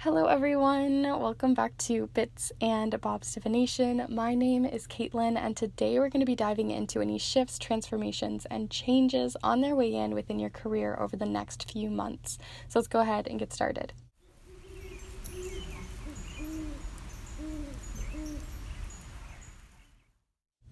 Hello everyone, welcome back to Bits and Bob's Divination. My name is Caitlin, and today we're going to be diving into any shifts, transformations, and changes on their way in within your career over the next few months. So let's go ahead and get started.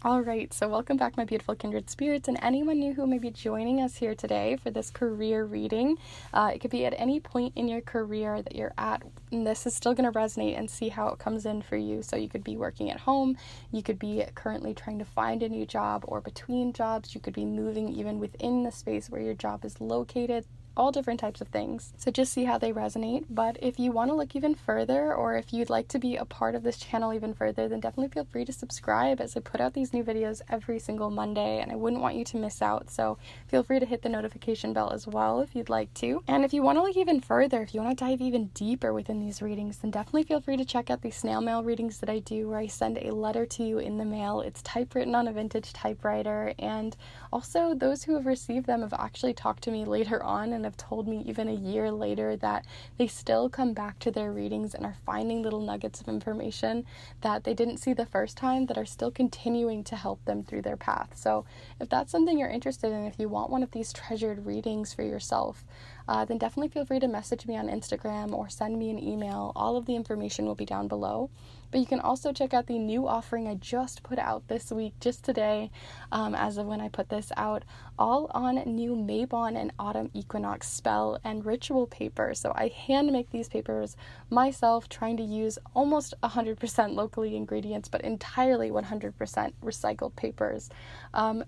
Alright, so welcome back my beautiful kindred spirits and anyone new who may be joining us here today for this career reading. It could be at any point in your career that you're at, and this is still going to resonate and see how it comes in for you. So you could be working at home, you could be currently trying to find a new job or between jobs, you could be moving even within the space where your job is located. All different types of things. So just see how they resonate. But if you want to look even further, or if you'd like to be a part of this channel even further, then definitely feel free to subscribe, as I put out these new videos every single Monday and I wouldn't want you to miss out. So feel free to hit the notification bell as well if you'd like to. And if you want to look even further, if you want to dive even deeper within these readings, then definitely feel free to check out the snail mail readings that I do, where I send a letter to you in the mail. It's typewritten on a vintage typewriter, and also those who have received them have actually talked to me later on and have told me even a year later that they still come back to their readings and are finding little nuggets of information that they didn't see the first time that are still continuing to help them through their path. So if that's something you're interested in, if you want one of these treasured readings for yourself, then definitely feel free to message me on Instagram or send me an email. All of the information will be down below. But you can also check out the new offering I just put out this week, just today, as of when I put this out, all on new Mabon and Autumn Equinox spell and ritual paper. So I hand make these papers myself, trying to use almost 100% locally ingredients, but entirely 100% recycled papers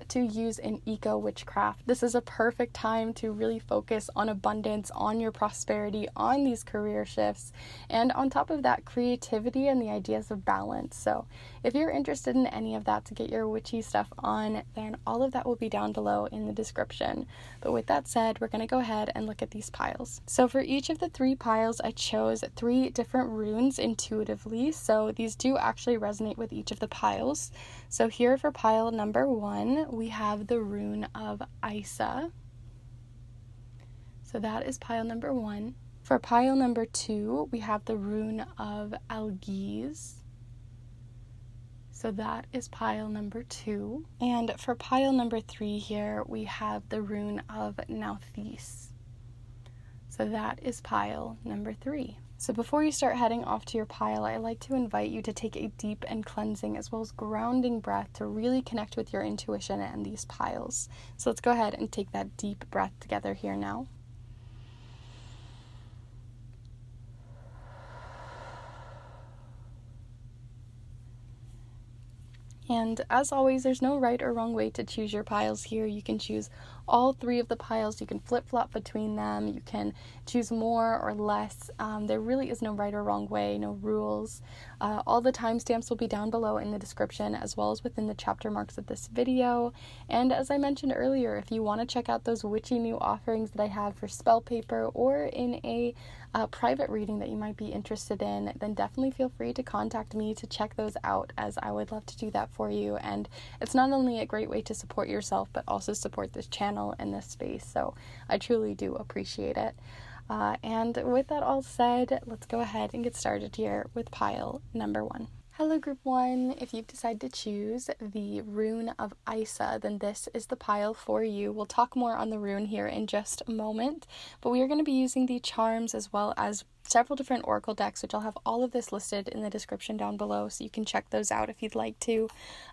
to use in eco witchcraft. This is a perfect time to really focus on abundance, on your prosperity, on these career shifts, and on top of that, creativity and the ideas of balance. So if you're interested in any of that to get your witchy stuff on, then all of that will be down below in the description. But with that said, we're going to go ahead and look at these piles. So for each of the 3 piles, I chose 3 different runes intuitively, so these do actually resonate with each of the piles. So here for pile number 1, we have the rune of Isa. So that is pile number 1. For pile number 2, we have the rune of Algiz. So that is pile number 2. And for pile number 3 here, we have the rune of Nauthiz. So that is pile number 3. So before you start heading off to your pile, I like to invite you to take a deep and cleansing as well as grounding breath to really connect with your intuition and these piles. So let's go ahead and take that deep breath together here now. And as always, there's no right or wrong way to choose your piles here. You can choose all 3 of the piles. You can flip-flop between them. You can choose more or less. There really is no right or wrong way, no rules. All the timestamps will be down below in the description, as well as within the chapter marks of this video. And as I mentioned earlier, if you want to check out those witchy new offerings that I have for spell paper, or in a private reading that you might be interested in, then definitely feel free to contact me to check those out, as I would love to do that for you. And it's not only a great way to support yourself, but also support this channel and this space. So I truly do appreciate it. And with that all said, let's go ahead and get started here with pile number 1. Hello group 1, if you've decided to choose the rune of Isa, then this is the pile for you. We'll talk more on the rune here in just a moment, but we are going to be using the charms as well as several different oracle decks, which I'll have all of this listed in the description down below, so you can check those out if you'd like to,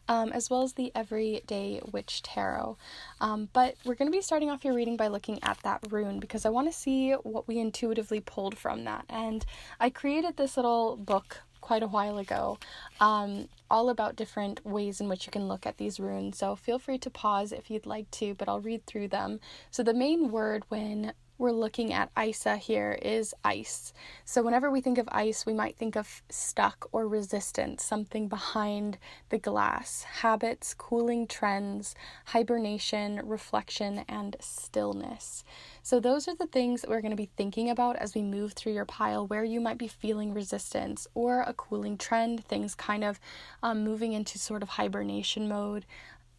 as well as the Everyday Witch Tarot. But we're going to be starting off your reading by looking at that rune, because I want to see what we intuitively pulled from that. And I created this little book quite a while ago, all about different ways in which you can look at these runes. So feel free to pause if you'd like to, but I'll read through them. So the main word when we're looking at Isa here is ice. So whenever we think of ice, we might think of stuck or resistance, something behind the glass. Habits, cooling trends, hibernation, reflection, and stillness. So those are the things that we're going to be thinking about as we move through your pile, where you might be feeling resistance or a cooling trend, things kind of moving into sort of hibernation mode.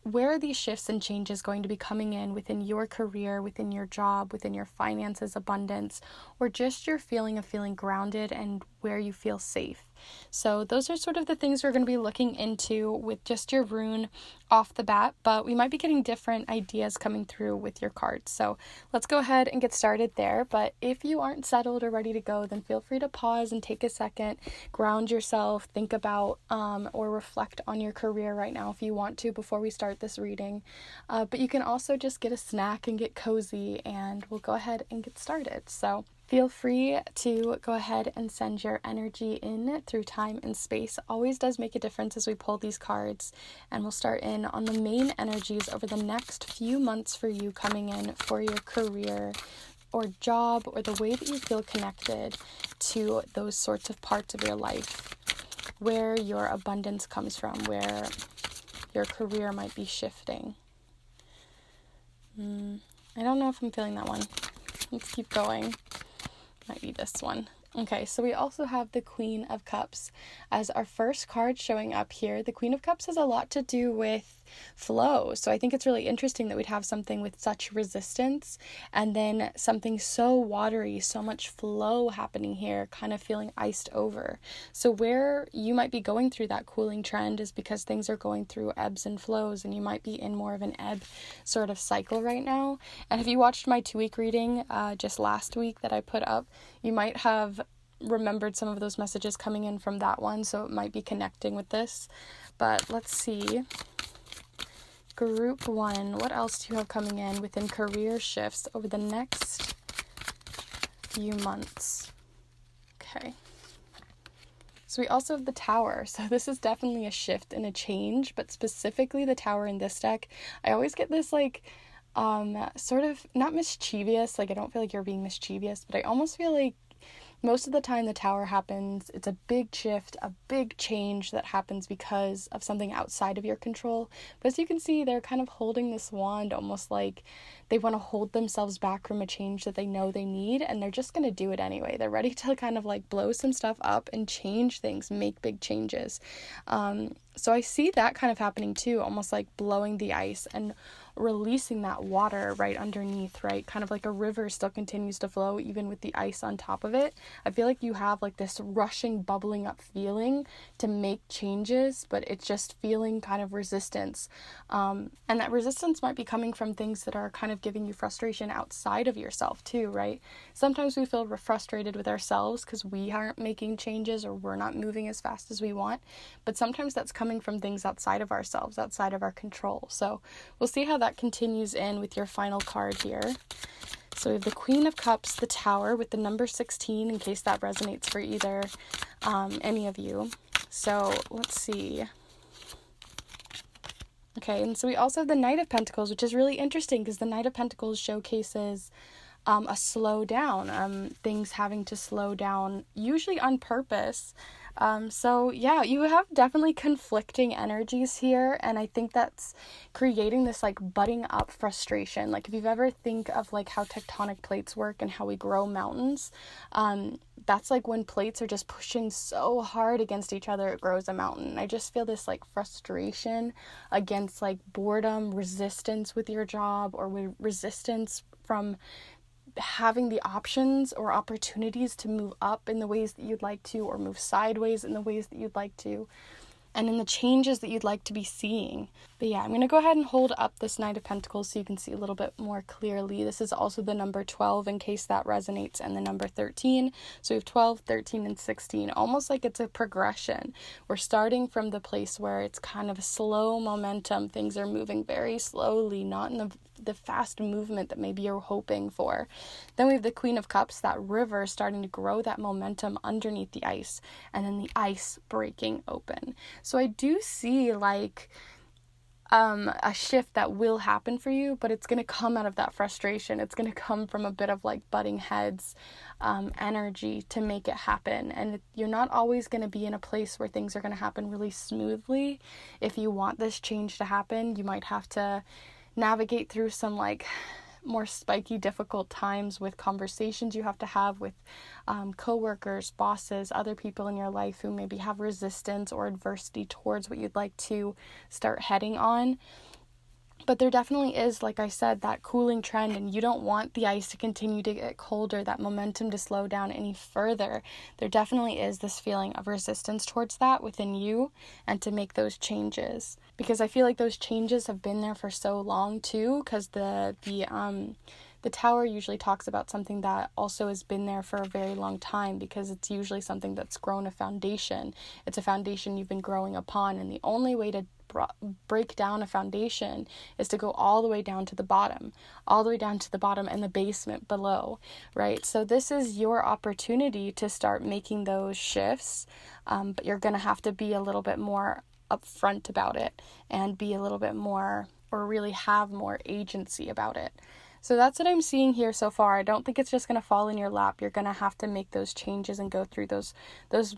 where are these shifts and changes going to be coming in within your career, within your job, within your finances, abundance, or just your feeling of feeling grounded and where you feel safe? So those are sort of the things we're going to be looking into with just your rune off the bat, but we might be getting different ideas coming through with your cards. So let's go ahead and get started there. But if you aren't settled or ready to go, then feel free to pause and take a second, ground yourself, think about or reflect on your career right now if you want to before we start this reading. But you can also just get a snack and get cozy, and we'll go ahead and get started. So feel free to go ahead and send your energy in through time and space. Always does make a difference as we pull these cards. And we'll start in on the main energies over the next few months for you coming in for your career or job, or the way that you feel connected to those sorts of parts of your life, where your abundance comes from, where your career might be shifting. I don't know if I'm feeling that one. Let's keep going. Might be this one. Okay, so we also have the Queen of Cups as our first card showing up here. The Queen of Cups has a lot to do with flow. So I think it's really interesting that we'd have something with such resistance and then something so watery, so much flow happening here, kind of feeling iced over. So where you might be going through that cooling trend is because things are going through ebbs and flows, and you might be in more of an ebb sort of cycle right now. And if you watched my 2-week reading just last week that I put up, you might have remembered some of those messages coming in from that one, so it might be connecting with this. But let's see. Group 1, what else do you have coming in within career shifts over the next few months? Okay. So we also have the Tower. So this is definitely a shift and a change, but specifically the Tower in this deck, I always get this sort of not mischievous, I don't feel like you're being mischievous, but I almost feel like most of the time the Tower happens, it's a big shift, a big change that happens because of something outside of your control. But as you can see, they're kind of holding this wand almost like they want to hold themselves back from a change that they know they need, and they're just going to do it anyway. They're ready to kind of blow some stuff up and change things, make big changes. So I see that kind of happening too, almost like blowing the ice and releasing that water right underneath, right? Kind of like a river still continues to flow even with the ice on top of it. I feel like you have this rushing, bubbling up feeling to make changes, but it's just feeling kind of resistance. And that resistance might be coming from things that are kind of giving you frustration outside of yourself too, right? Sometimes we feel frustrated with ourselves because we aren't making changes or we're not moving as fast as we want. But sometimes that's coming from things outside of ourselves, outside of our control. So we'll see how that continues in with your final card here. So we have the Queen of Cups, the Tower with the number 16, in case that resonates for either any of you. So let's see. Okay, and so we also have the Knight of Pentacles, which is really interesting because the Knight of Pentacles showcases a slow down, things having to slow down, usually on purpose. So yeah, you have definitely conflicting energies here, and I think that's creating this budding up frustration. If you've ever think of how tectonic plates work and how we grow mountains, that's when plates are just pushing so hard against each other, it grows a mountain. I just feel this frustration against boredom, resistance with your job, or with resistance from having the options or opportunities to move up in the ways that you'd like to, or move sideways in the ways that you'd like to, and in the changes that you'd like to be seeing. But yeah, I'm going to go ahead and hold up this Knight of Pentacles so you can see a little bit more clearly. This is also the number 12 in case that resonates, and the number 13. So we have 12, 13, and 16, almost like it's a progression. We're starting from the place where it's kind of a slow momentum. Things are moving very slowly, not in the fast movement that maybe you're hoping for. Then we have the Queen of Cups, that river starting to grow that momentum underneath the ice, and then the ice breaking open. So I do see a shift that will happen for you, but it's going to come out of that frustration. It's going to come from a bit of butting heads energy to make it happen. And you're not always going to be in a place where things are going to happen really smoothly. If you want this change to happen, you might have to navigate through some more spiky, difficult times with conversations you have to have with coworkers, bosses, other people in your life who maybe have resistance or adversity towards what you'd like to start heading on. But there definitely is, like I said, that cooling trend, and you don't want the ice to continue to get colder, that momentum to slow down any further. There definitely is this feeling of resistance towards that within you, and to make those changes. Because I feel like those changes have been there for so long too, because the tower usually talks about something that also has been there for a very long time, because it's usually something that's grown a foundation. It's a foundation you've been growing upon, and the only way to break down a foundation is to go all the way down to the bottom, and the basement below, right? So this is your opportunity to start making those shifts, but you're going to have to be a little bit more upfront about it, and be a little bit more, or really have more agency about it. So that's what I'm seeing here so far. I don't think it's just going to fall in your lap. You're going to have to make those changes and go through those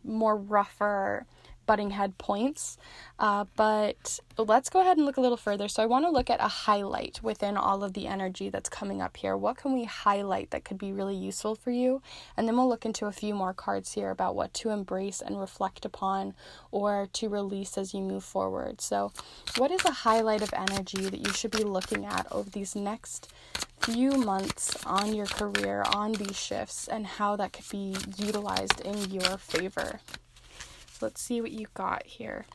more rougher butting head points. But let's go ahead and look a little further. So I want to look at a highlight within all of the energy that's coming up here. What can we highlight that could be really useful for you? And then we'll look into a few more cards here about what to embrace and reflect upon, or to release as you move forward. So what is a highlight of energy that you should be looking at over these next few months on your career, on these shifts, and how that could be utilized in your favor? So let's see what you got here.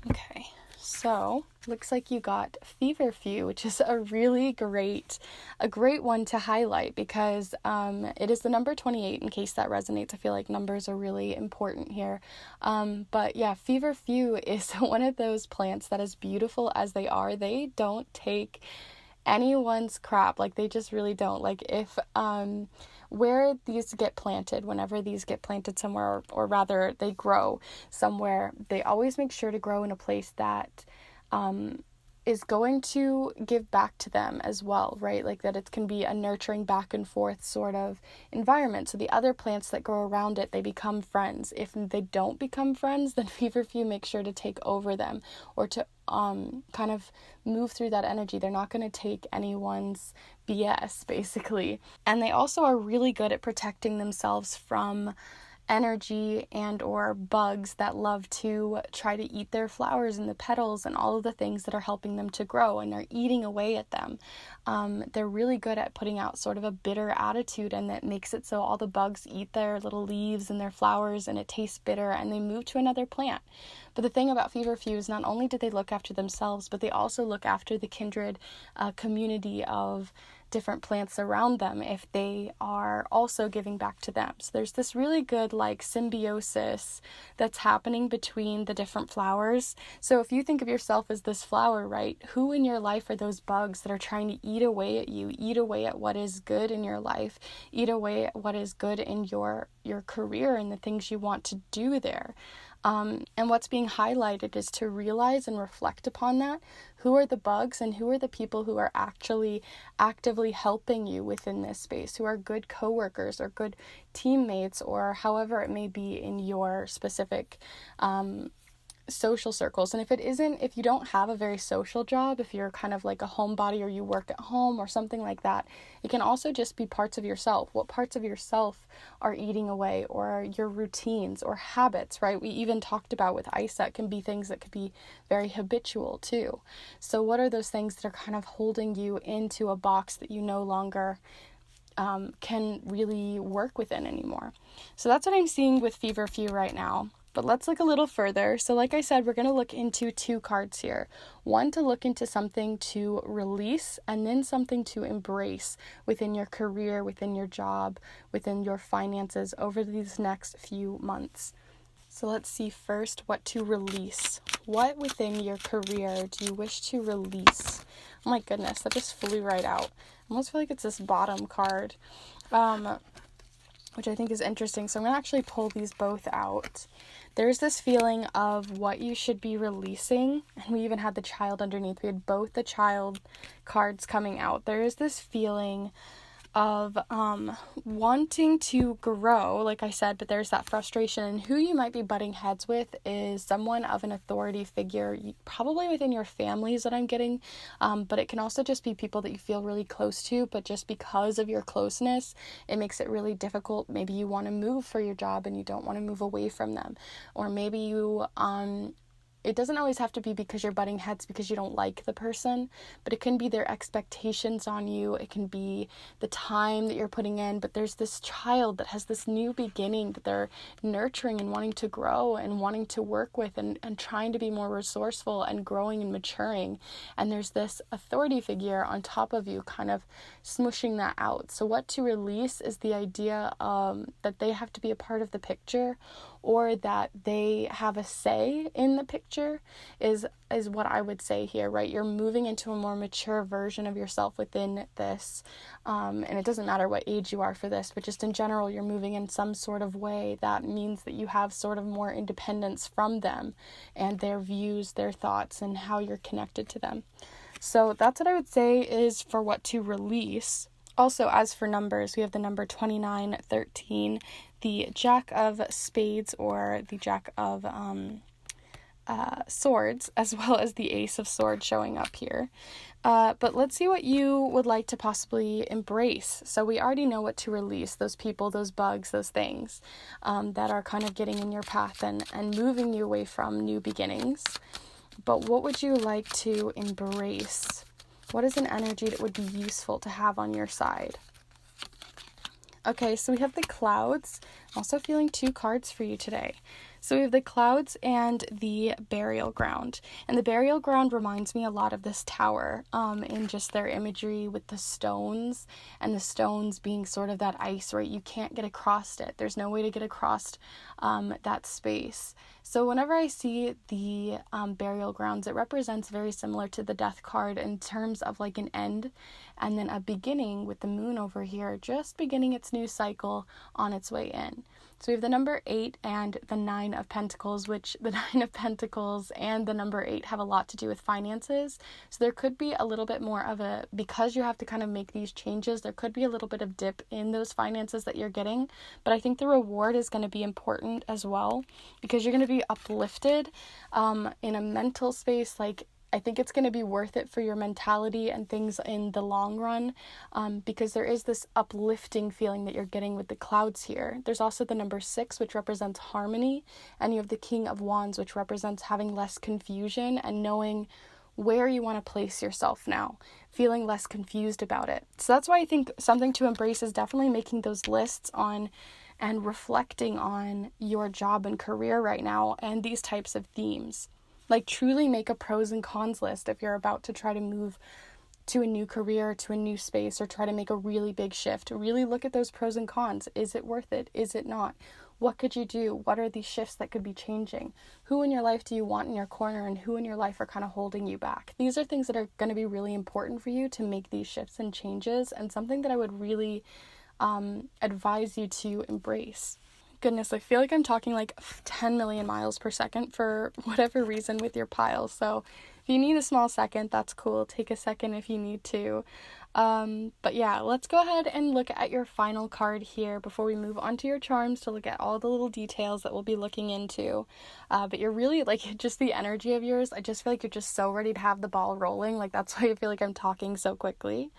Okay, so looks like you got feverfew, which is a great one to highlight, because it is the number 28, in case that resonates. I feel like numbers are really important here. But yeah, feverfew is one of those plants that, as beautiful as they are, they don't take anyone's crap. Like, they just really don't. Like, if where these get planted, whenever these get planted somewhere, or rather they grow somewhere, they always make sure to grow in a place that is going to give back to them as well, right? Like, that it can be a nurturing back and forth sort of environment. So the other plants that grow around it, they become friends. If they don't become friends, then feverfew makes sure to take over them, or to kind of move through that energy. They're not going to take anyone's BS, basically. And they also are really good at protecting themselves from energy and or bugs that love to try to eat their flowers and the petals and all of the things that are helping them to grow, and are eating away at them. They're really good at putting out sort of a bitter attitude, and that makes it so all the bugs eat their little leaves and their flowers, and it tastes bitter, and they move to another plant. But the thing about feverfew is, not only do they look after themselves, but they also look after the kindred community of different plants around them, if they are also giving back to them. So there's this really good like symbiosis that's happening between the different flowers. So if you think of yourself as this flower, right, who in your life are those bugs that are trying to eat away at you, eat away at what is good in your life, eat away at what is good in your career and the things you want to do there? And what's being highlighted is to realize and reflect upon that. Who are the bugs, and who are the people who are actually actively helping you within this space, who are good coworkers or good teammates, or however it may be in your specific social circles. And if you don't have a very social job, if you're kind of like a homebody, or you work at home or something like that, it can also just be parts of yourself. What parts of yourself are eating away, or your routines or habits, right? We even talked about with ice, that can be things that could be very habitual too. So what are those things that are kind of holding you into a box that you no longer can really work within anymore? So that's what I'm seeing with feverfew right now. But let's look a little further. So like I said, we're going to look into two cards here. One to look into something to release, and then something to embrace within your career, within your job, within your finances over these next few months. So let's see first what to release. What within your career do you wish to release? Oh my goodness, that just flew right out. I almost feel like it's this bottom card, which I think is interesting. So I'm going to actually pull these both out. There's this feeling of what you should be releasing, and we even had the child underneath. We had both the child cards coming out. There is this feeling of wanting to grow, like I said, but there's that frustration. And who you might be butting heads with is someone of an authority figure, probably within your families that I'm getting, but it can also just be people that you feel really close to, but just because of your closeness, it makes it really difficult. Maybe you want to move for your job and you don't want to move away from them, or maybe you it doesn't always have to be because you're butting heads because you don't like the person, but it can be their expectations on you. It can be the time that you're putting in, but there's this child that has this new beginning that they're nurturing and wanting to grow and wanting to work with and trying to be more resourceful and growing and maturing. And there's this authority figure on top of you kind of smushing that out. So what to release is the idea that they have to be a part of the picture, or that they have a say in the picture is what I would say here, right? You're moving into a more mature version of yourself within this, and it doesn't matter what age you are for this, but just in general, you're moving in some sort of way that means that you have sort of more independence from them and their views, their thoughts, and how you're connected to them. So that's what I would say is for what to release. Also, as for numbers, we have the number 29, 13, the Jack of Spades or the Jack of Swords, as well as the Ace of Swords showing up here. But let's see what you would like to possibly embrace. So we already know what to release, those people, those bugs, those things that are kind of getting in your path and moving you away from new beginnings. But what would you like to embrace? What is an energy that would be useful to have on your side? Okay, so we have the clouds. I'm also feeling 2 cards for you today. So we have the clouds and the burial ground. And the burial ground reminds me a lot of this tower in just their imagery with the stones, and the stones being sort of that ice, right? You can't get across it. There's no way to get across that space. So whenever I see the burial grounds, it represents very similar to the death card in terms of like an end and then a beginning with the moon over here, just beginning its new cycle on its way in. So we have the number 8 and the 9 of Pentacles, which the 9 of Pentacles and the number 8 have a lot to do with finances. So there could be a little bit more of a, because you have to kind of make these changes, there could be a little bit of dip in those finances that you're getting. But I think the reward is going to be important as well, because you're going to be uplifted in a mental space. Like, I think it's going to be worth it for your mentality and things in the long run, because there is this uplifting feeling that you're getting with the clouds here. There's also the number 6, which represents harmony, and you have the King of Wands, which represents having less confusion and knowing where you want to place yourself now, feeling less confused about it. So that's why I think something to embrace is definitely making those lists on and reflecting on your job and career right now and these types of themes. Like, truly make a pros and cons list if you're about to try to move to a new career, to a new space, or try to make a really big shift. Really look at those pros and cons. Is it worth it? Is it not? What could you do? What are these shifts that could be changing? Who in your life do you want in your corner, and who in your life are kind of holding you back? These are things that are going to be really important for you to make these shifts and changes, and something that I would really advise you to embrace. Goodness, I feel like I'm talking like 10 million miles per second for whatever reason with your pile. So if you need a small second, that's cool. Take a second if you need to. But yeah, let's go ahead and look at your final card here before we move on to your charms to look at all the little details that we'll be looking into. But you're really, like, just the energy of yours, I just feel like you're just so ready to have the ball rolling. Like, that's why I feel like I'm talking so quickly.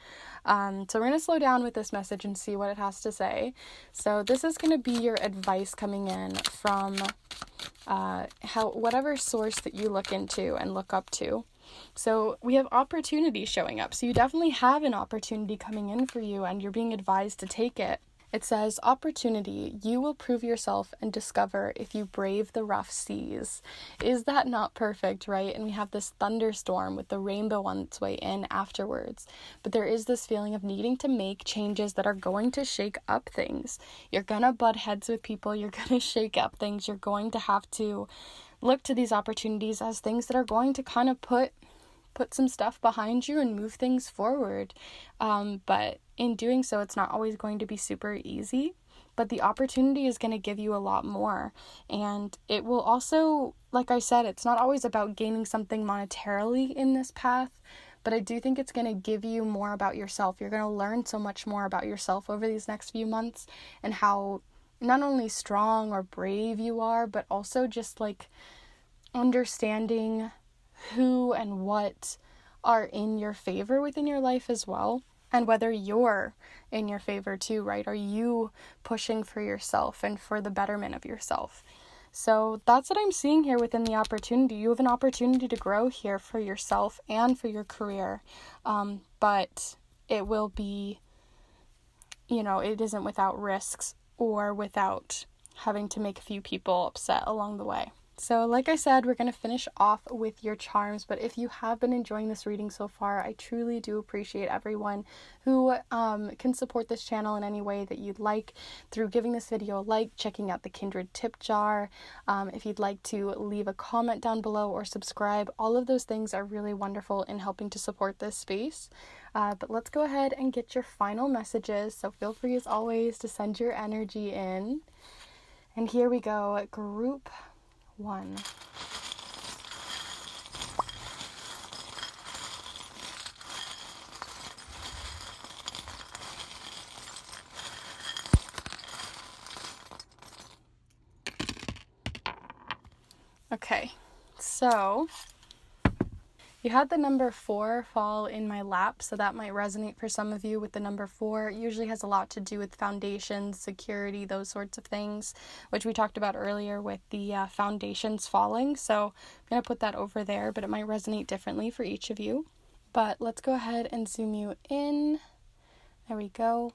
So we're going to slow down with this message and see what it has to say. So this is going to be your advice coming in from whatever source that you look into and look up to. So we have opportunity showing up. So you definitely have an opportunity coming in for you, and you're being advised to take it. It says, opportunity, you will prove yourself and discover if you brave the rough seas. Is that not perfect, right? And we have this thunderstorm with the rainbow on its way in afterwards. But there is this feeling of needing to make changes that are going to shake up things. You're going to butt heads with people. You're going to shake up things. You're going to have to look to these opportunities as things that are going to kind of put some stuff behind you and move things forward. But in doing so, it's not always going to be super easy, but the opportunity is going to give you a lot more. And it will also, like I said, it's not always about gaining something monetarily in this path, but I do think it's going to give you more about yourself. You're going to learn so much more about yourself over these next few months, and how not only strong or brave you are, but also just like understanding who and what are in your favor within your life as well, and whether you're in your favor too, right? Are you pushing for yourself and for the betterment of yourself? So that's what I'm seeing here within the opportunity. You have an opportunity to grow here for yourself and for your career. But it will be, it isn't without risks or without having to make a few people upset along the way. So like I said, we're going to finish off with your charms, but if you have been enjoying this reading so far, I truly do appreciate everyone who can support this channel in any way that you'd like through giving this video a like, checking out the Kindred tip jar. If you'd like to leave a comment down below or subscribe, all of those things are really wonderful in helping to support this space. But let's go ahead and get your final messages. So feel free as always to send your energy in. And here we go, group 1. Okay, so you had the number 4 fall in my lap, so that might resonate for some of you with the number 4. It usually has a lot to do with foundations, security, those sorts of things, which we talked about earlier with the foundations falling. So I'm going to put that over there, but it might resonate differently for each of you. But let's go ahead and zoom you in. There we go.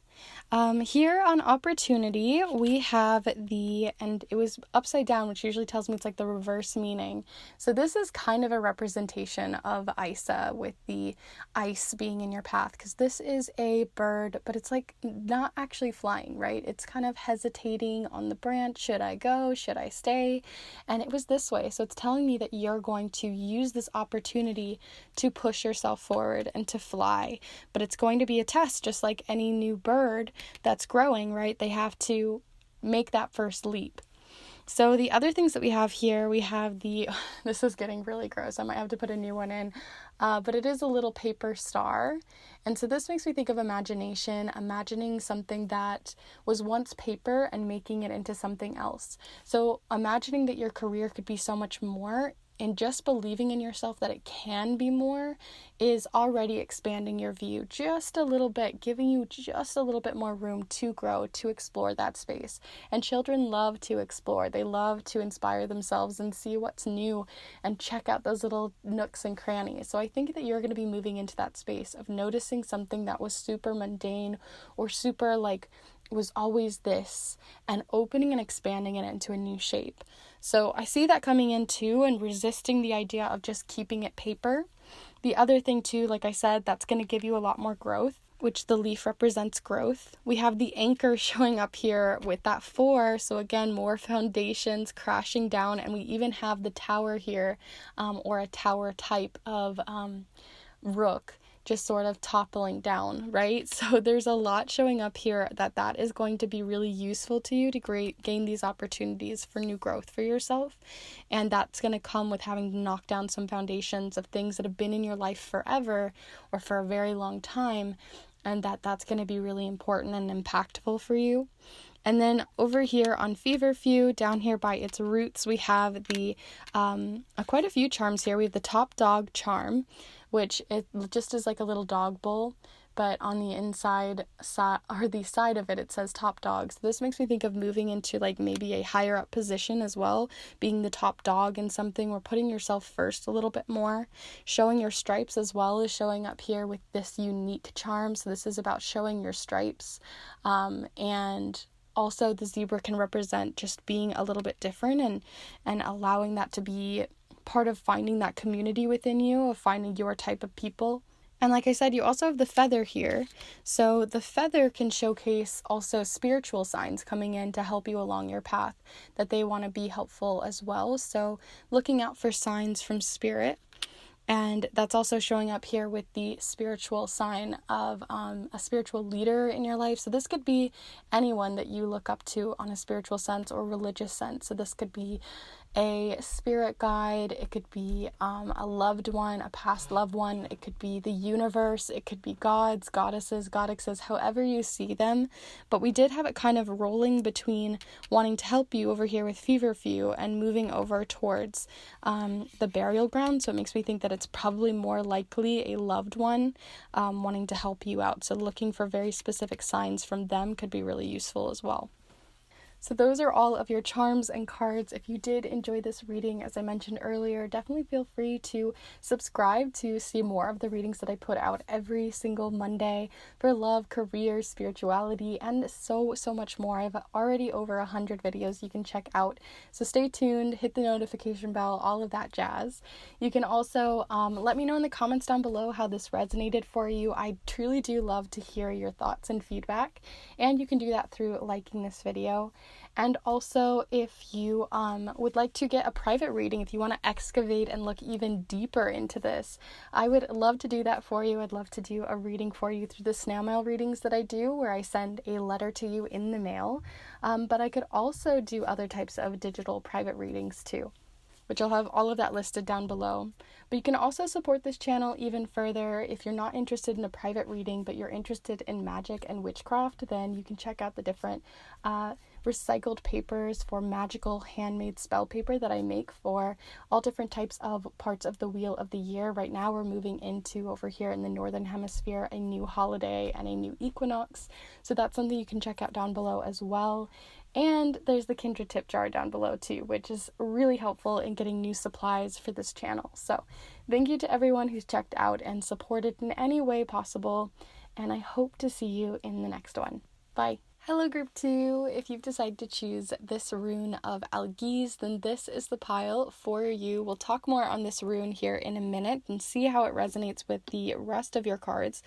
Here on opportunity, we have and it was upside down, which usually tells me it's like the reverse meaning. So this is kind of a representation of Isa, with the ice being in your path, because this is a bird, but it's like not actually flying, right? It's kind of hesitating on the branch. Should I go? Should I stay? And it was this way. So it's telling me that you're going to use this opportunity to push yourself forward and to fly, but it's going to be a test, just like any new bird that's growing, right? They have to make that first leap. So the other things that we have here, we have this is getting really gross. I might have to put a new one in, but it is a little paper star. And so this makes me think of imagination, imagining something that was once paper and making it into something else. So imagining that your career could be so much more, and just believing in yourself that it can be more is already expanding your view just a little bit, giving you just a little bit more room to grow, to explore that space. And children love to explore. They love to inspire themselves and see what's new and check out those little nooks and crannies. So I think that you're going to be moving into that space of noticing something that was super mundane or super was always this, and opening and expanding it into a new shape. So I see that coming in too, and resisting the idea of just keeping it paper. The other thing too, like I said, that's going to give you a lot more growth, which the leaf represents growth. We have the anchor showing up here with that 4. So again, more foundations crashing down, and we even have the tower here, or a tower type of rook, just sort of toppling down, right? So there's a lot showing up here that is going to be really useful to you to gain these opportunities for new growth for yourself. And that's going to come with having to knock down some foundations of things that have been in your life forever or for a very long time, and that's going to be really important and impactful for you. And then over here on Feverfew, down here by its roots, we have the quite a few charms here. We have the top dog charm, which it just is like a little dog bowl, but on the inside or the side of it, it says top dog. So this makes me think of moving into maybe a higher up position as well, being the top dog in something, or putting yourself first a little bit more. Showing your stripes as well is showing up here with this unique charm. So this is about showing your stripes, and also the zebra can represent just being a little bit different and allowing that to be part of finding that community within you, of finding your type of people. And like I said, you also have the feather here. So the feather can showcase also spiritual signs coming in to help you along your path, that they want to be helpful as well. So looking out for signs from spirit. And that's also showing up here with the spiritual sign of a spiritual leader in your life. So this could be anyone that you look up to on a spiritual sense or religious sense. So this could be a spirit guide, it could be a loved one, a past loved one, it could be the universe, it could be gods, goddesses, goddesses, however you see them. But we did have it kind of rolling between wanting to help you over here with Feverfew and moving over towards the burial ground. So it makes me think that it's probably more likely a loved one wanting to help you out. So looking for very specific signs from them could be really useful as well. So those are all of your charms and cards. If you did enjoy this reading, as I mentioned earlier, definitely feel free to subscribe to see more of the readings that I put out every single Monday for love, career, spirituality, and so much more. I have already over 100 videos you can check out. So stay tuned, hit the notification bell, all of that jazz. You can also let me know in the comments down below how this resonated for you. I truly do love to hear your thoughts and feedback, and you can do that through liking this video. And also, if you would like to get a private reading, if you want to excavate and look even deeper into this, I would love to do that for you. I'd love to do a reading for you through the snail mail readings that I do, where I send a letter to you in the mail. But I could also do other types of digital private readings too, which I'll have all of that listed down below. But you can also support this channel even further. If you're not interested in a private reading, but you're interested in magic and witchcraft, then you can check out the different recycled papers for magical handmade spell paper that I make for all different types of parts of the wheel of the year. Right now we're moving into, over here in the northern hemisphere, a new holiday and a new equinox. So that's something you can check out down below as well. And there's the Kindred tip jar down below too, which is really helpful in getting new supplies for this channel. So thank you to everyone who's checked out and supported in any way possible, and I hope to see you in the next one. Bye. Hello group 2, if you've decided to choose this rune of Algiz, then this is the pile for you. We'll talk more on this rune here in a minute and see how it resonates with the rest of your cards.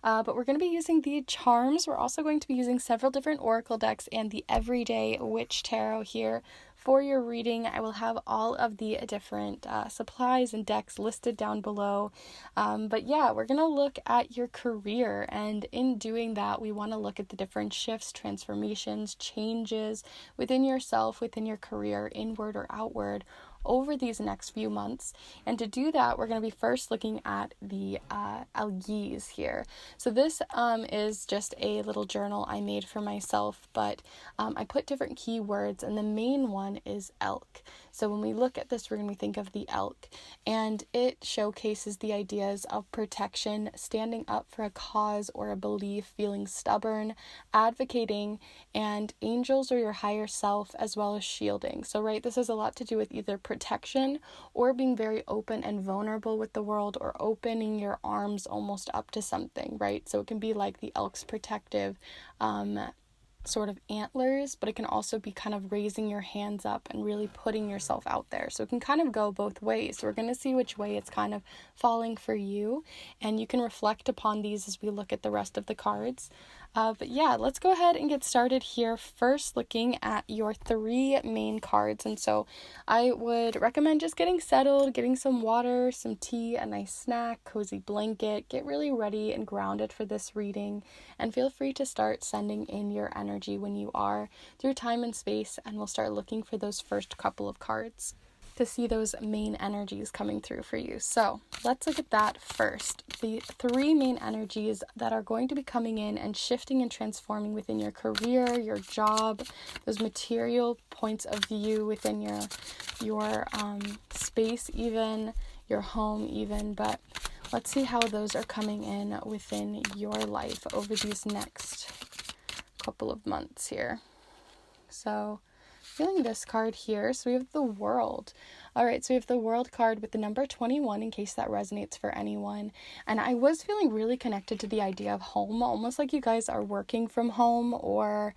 But we're going to be using the charms. We're also going to be using several different oracle decks and the everyday witch tarot here. For your reading, I will have all of the different supplies and decks listed down below. But yeah, we're going to look at your career, and in doing that, we want to look at the different shifts, transformations, changes within yourself, within your career, inward or outward, over these next few months. And to do that, we're going to be first looking at the Algiz here. So this is just a little journal I made for myself, but I put different keywords, and the main one is elk. So when we look at this rune, we think of the elk, and it showcases the ideas of protection, standing up for a cause or a belief, feeling stubborn, advocating, and angels or your higher self, as well as shielding. So right, this has a lot to do with either protection or being very open and vulnerable with the world, or opening your arms almost up to something, right? So it can be like the elk's protective sort of antlers, but it can also be kind of raising your hands up and really putting yourself out there. So it can kind of go both ways. So we're going to see which way it's kind of falling for you, and you can reflect upon these as we look at the rest of the cards. But yeah, let's go ahead and get started here. First, looking at your 3 main cards. And so I would recommend just getting settled, getting some water, some tea, a nice snack, cozy blanket. Get really ready and grounded for this reading, and feel free to start sending in your energy when you are through time and space, and we'll start looking for those first couple of cards to see those main energies coming through for you. So let's look at that first. The 3 main energies that are going to be coming in and shifting and transforming within your career, your job, those material points of view within your space, even your home even. But let's see how those are coming in within your life over these next couple of months here. So feeling this card here, so we have the World. All right, so we have the World card with the number 21, in case that resonates for anyone. And I was feeling really connected to the idea of home, almost like you guys are working from home, or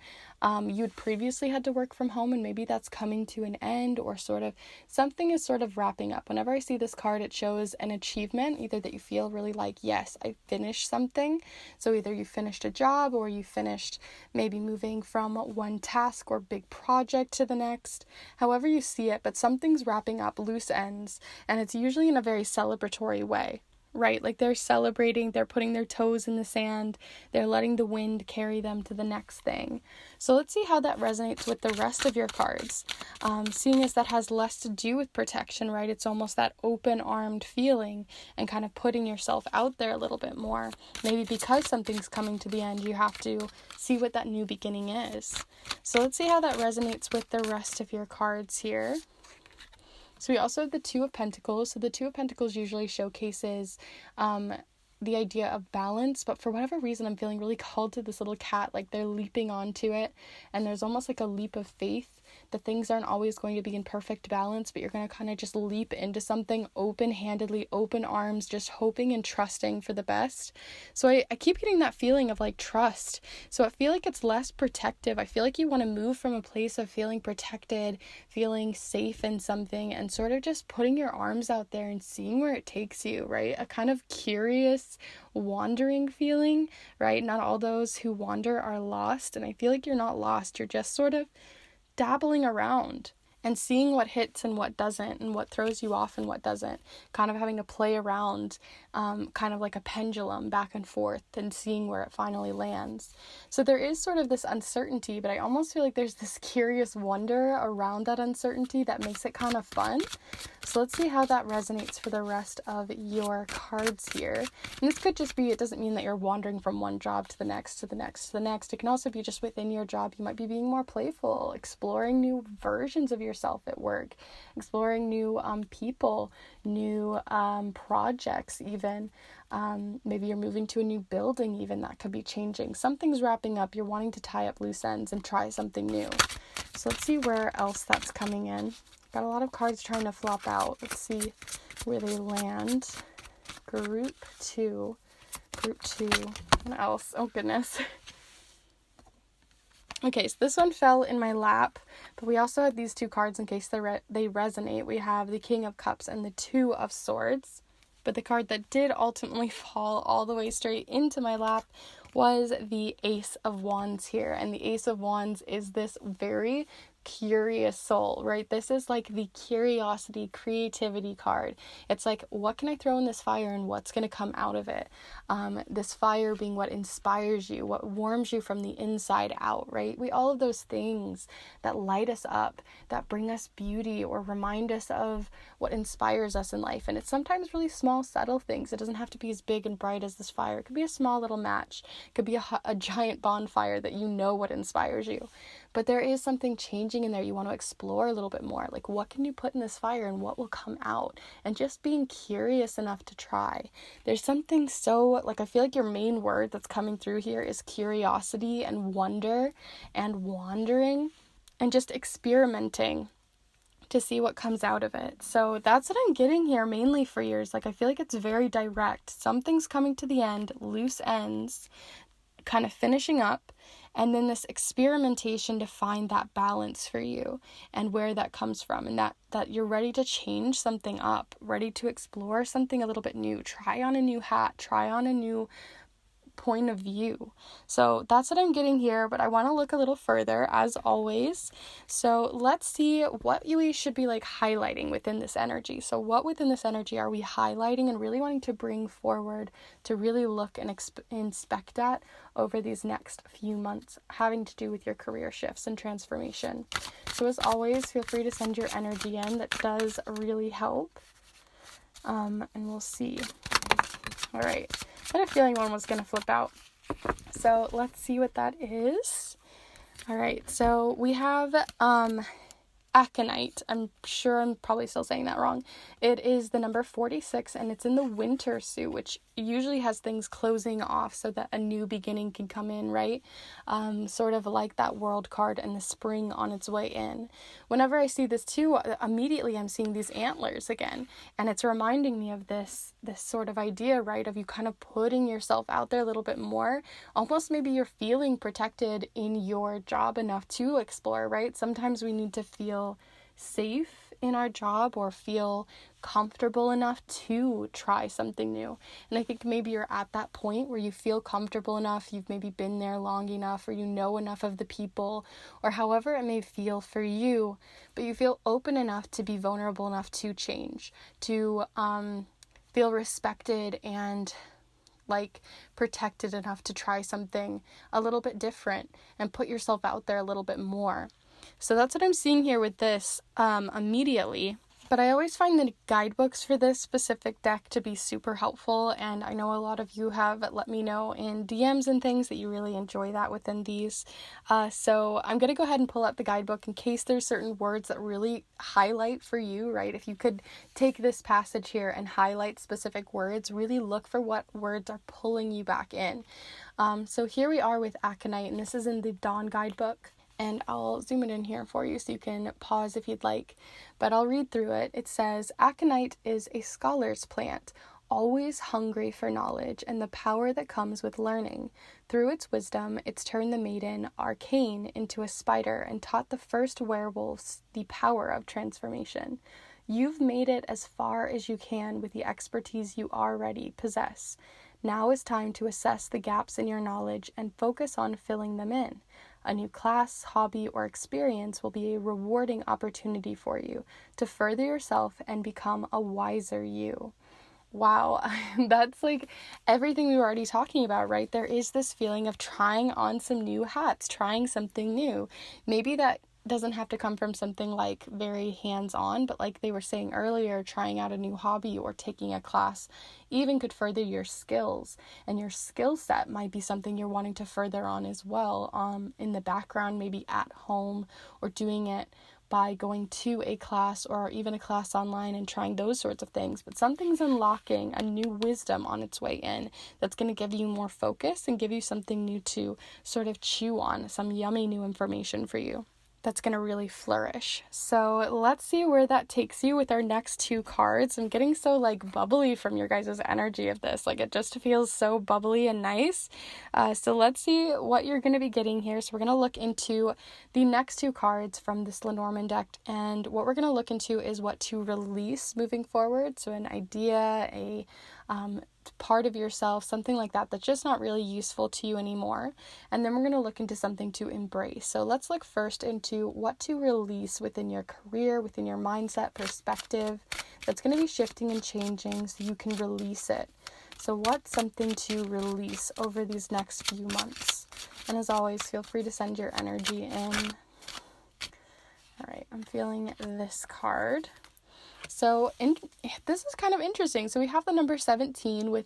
you'd previously had to work from home, and maybe that's coming to an end, or sort of something is sort of wrapping up. Whenever I see this card, it shows an achievement, either that you feel really like, yes, I finished something. So either you finished a job, or you finished maybe moving from one task or big project to the next, however you see it, but something's wrapping up, loose ends, and it's usually in a very celebratory way, right? Like they're celebrating, they're putting their toes in the sand, they're letting the wind carry them to the next thing. So let's see how that resonates with the rest of your cards. Seeing as that has less to do with protection, right? It's almost that open-armed feeling and kind of putting yourself out there a little bit more. Maybe because something's coming to the end, you have to see what that new beginning is. So let's see how that resonates with the rest of your cards here. So we also have the Two of Pentacles. So the Two of Pentacles usually showcases the idea of balance, but for whatever reason, I'm feeling really called to this little cat, like they're leaping onto it, and there's almost like a leap of faith that things aren't always going to be in perfect balance, but you're going to kind of just leap into something open-handedly, open arms, just hoping and trusting for the best. So I keep getting that feeling of like trust. So I feel like it's less protective. I feel like you want to move from a place of feeling protected, feeling safe in something, and sort of just putting your arms out there and seeing where it takes you, right? A kind of curious, wandering feeling, right? Not all those who wander are lost, and I feel like you're not lost. You're just sort of dabbling around and seeing what hits and what doesn't, and what throws you off and what doesn't, kind of having to play around, kind of like a pendulum back and forth, and seeing where it finally lands. So there is sort of this uncertainty, but I almost feel like there's this curious wonder around that uncertainty that makes it kind of fun. So let's see how that resonates for the rest of your cards here. And this could just be, it doesn't mean that you're wandering from one job to the next, to the next, to the next. It can also be just within your job. You might be being more playful, exploring new versions of yourself at work, exploring new people, new projects even. Maybe you're moving to a new building even, that could be changing. Something's wrapping up. You're wanting to tie up loose ends and try something new. So let's see where else that's coming in. Got a lot of cards trying to flop out. Let's see where they land. Group two. What else? Oh, goodness. Okay, so this one fell in my lap, but we also had these two cards in case they resonate. We have the King of Cups and the Two of Swords. But the card that did ultimately fall all the way straight into my lap was the Ace of Wands here. And the Ace of Wands is this very curious soul, right? This is like the curiosity, creativity card. It's like, what can I throw in this fire and what's going to come out of it? This fire being what inspires you, what warms you from the inside out, right? All of those things that light us up, that bring us beauty or remind us of what inspires us in life. And it's sometimes really small, subtle things. It doesn't have to be as big and bright as this fire. It could be a small little match. It could be a giant bonfire that you know what inspires you. But there is something changing in there you want to explore a little bit more. Like, what can you put in this fire and what will come out? And just being curious enough to try. There's something so, like, I feel like your main word that's coming through here is curiosity and wonder and wandering and just experimenting to see what comes out of it. So that's what I'm getting here mainly for yours. Like, I feel like it's very direct. Something's coming to the end, loose ends, kind of finishing up, and then this experimentation to find that balance for you and where that comes from, and that you're ready to change something up, ready to explore something a little bit new, try on a new hat, try on a new point of view. So that's what I'm getting here, but I want to look a little further as always. So let's see what we should be like highlighting within this energy. So what within this energy are we highlighting and really wanting to bring forward to really look and inspect at over these next few months, having to do with your career shifts and transformation. So as always, feel free to send your energy in. That does really help. And we'll see. All right. I had a feeling one was going to flip out. So let's see what that is. All right. So we have aconite. I'm sure I'm probably still saying that wrong. It is the number 46, and it's in the winter suit, which usually has things closing off so that a new beginning can come in, right? Sort of like that world card and the spring on its way in. Whenever I see this too, immediately I'm seeing these antlers again, and it's reminding me of this sort of idea, right, of you kind of putting yourself out there a little bit more. Almost maybe you're feeling protected in your job enough to explore, right? Sometimes we need to feel safe in our job or feel comfortable enough to try something new. And I think maybe you're at that point where you feel comfortable enough, you've maybe been there long enough, or you know enough of the people, or however it may feel for you, but you feel open enough to be vulnerable enough to change, to feel respected and like protected enough to try something a little bit different and put yourself out there a little bit more. So that's what I'm seeing here with this immediately. But I always find the guidebooks for this specific deck to be super helpful, and I know a lot of you have let me know in DMs and things that you really enjoy that within these. So I'm going to go ahead and pull up the guidebook in case there's certain words that really highlight for you, right? If you could take this passage here and highlight specific words, really look for what words are pulling you back in. So here we are with Aconite, and this is in the Dawn guidebook. And I'll zoom it in here for you so you can pause if you'd like, but I'll read through it. It says, Aconite is a scholar's plant, always hungry for knowledge and the power that comes with learning. Through its wisdom, it's turned the maiden Arcane into a spider and taught the first werewolves the power of transformation. You've made it as far as you can with the expertise you already possess. Now is time to assess the gaps in your knowledge and focus on filling them in. A new class, hobby, or experience will be a rewarding opportunity for you to further yourself and become a wiser you. Wow, that's like everything we were already talking about, right? There is this feeling of trying on some new hats, trying something new. Maybe that doesn't have to come from something like very hands-on, but like they were saying earlier, trying out a new hobby or taking a class even could further your skills, and your skill set might be something you're wanting to further on as well, in the background, maybe at home, or doing it by going to a class or even a class online and trying those sorts of things. But something's unlocking a new wisdom on its way in that's going to give you more focus and give you something new to sort of chew on, some yummy new information for you that's going to really flourish. So let's see where that takes you with our next two cards. I'm getting so like bubbly from your guys' energy of this. Like it just feels so bubbly and nice. So let's see what you're going to be getting here. So we're going to look into the next two cards from this Lenormand deck. And what we're going to look into is what to release moving forward. So an idea, a part of yourself, something like that that's just not really useful to you anymore. And then we're going to look into something to embrace. So let's look first into what to release within your career, within your mindset, perspective, that's going to be shifting and changing so you can release it. So what's something to release over these next few months? And as always, feel free to send your energy in. All right, I'm feeling this card. So this is kind of interesting. So we have the number 17 with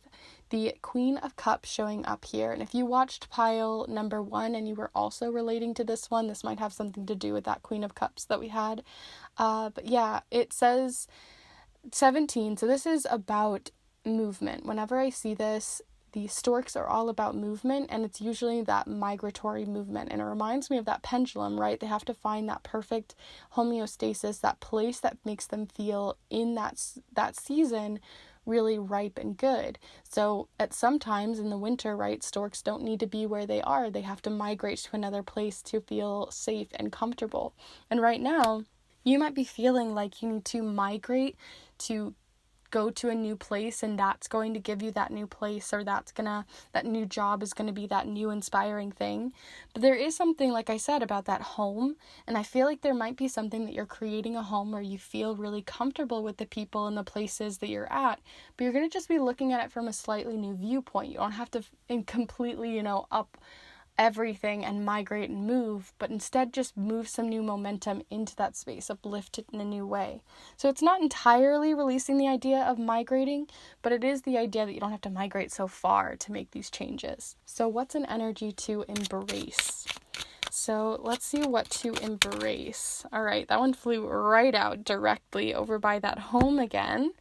the Queen of Cups showing up here. And if you watched pile number 1 and you were also relating to this one, this might have something to do with that Queen of Cups that we had. But yeah, it says 17. So this is about movement. Whenever I see this, the storks are all about movement, and it's usually that migratory movement. And it reminds me of that pendulum, right? They have to find that perfect homeostasis, that place that makes them feel in that season really ripe and good. So at some times in the winter, right, storks don't need to be where they are. They have to migrate to another place to feel safe and comfortable. And right now, you might be feeling like you need to migrate to go to a new place, and that's going to give you that new place, or that new job is going to be that new inspiring thing. But there is something, like I said, about that home, and I feel like there might be something that you're creating a home where you feel really comfortable with the people and the places that you're at, but you're going to just be looking at it from a slightly new viewpoint. You don't have to completely, up everything and migrate and move, but instead just move some new momentum into that space, uplift it in a new way. So it's not entirely releasing the idea of migrating, but it is the idea that you don't have to migrate so far to make these changes. So what's an energy to embrace? So let's see what to embrace. All right, that one flew right out directly over by that home again.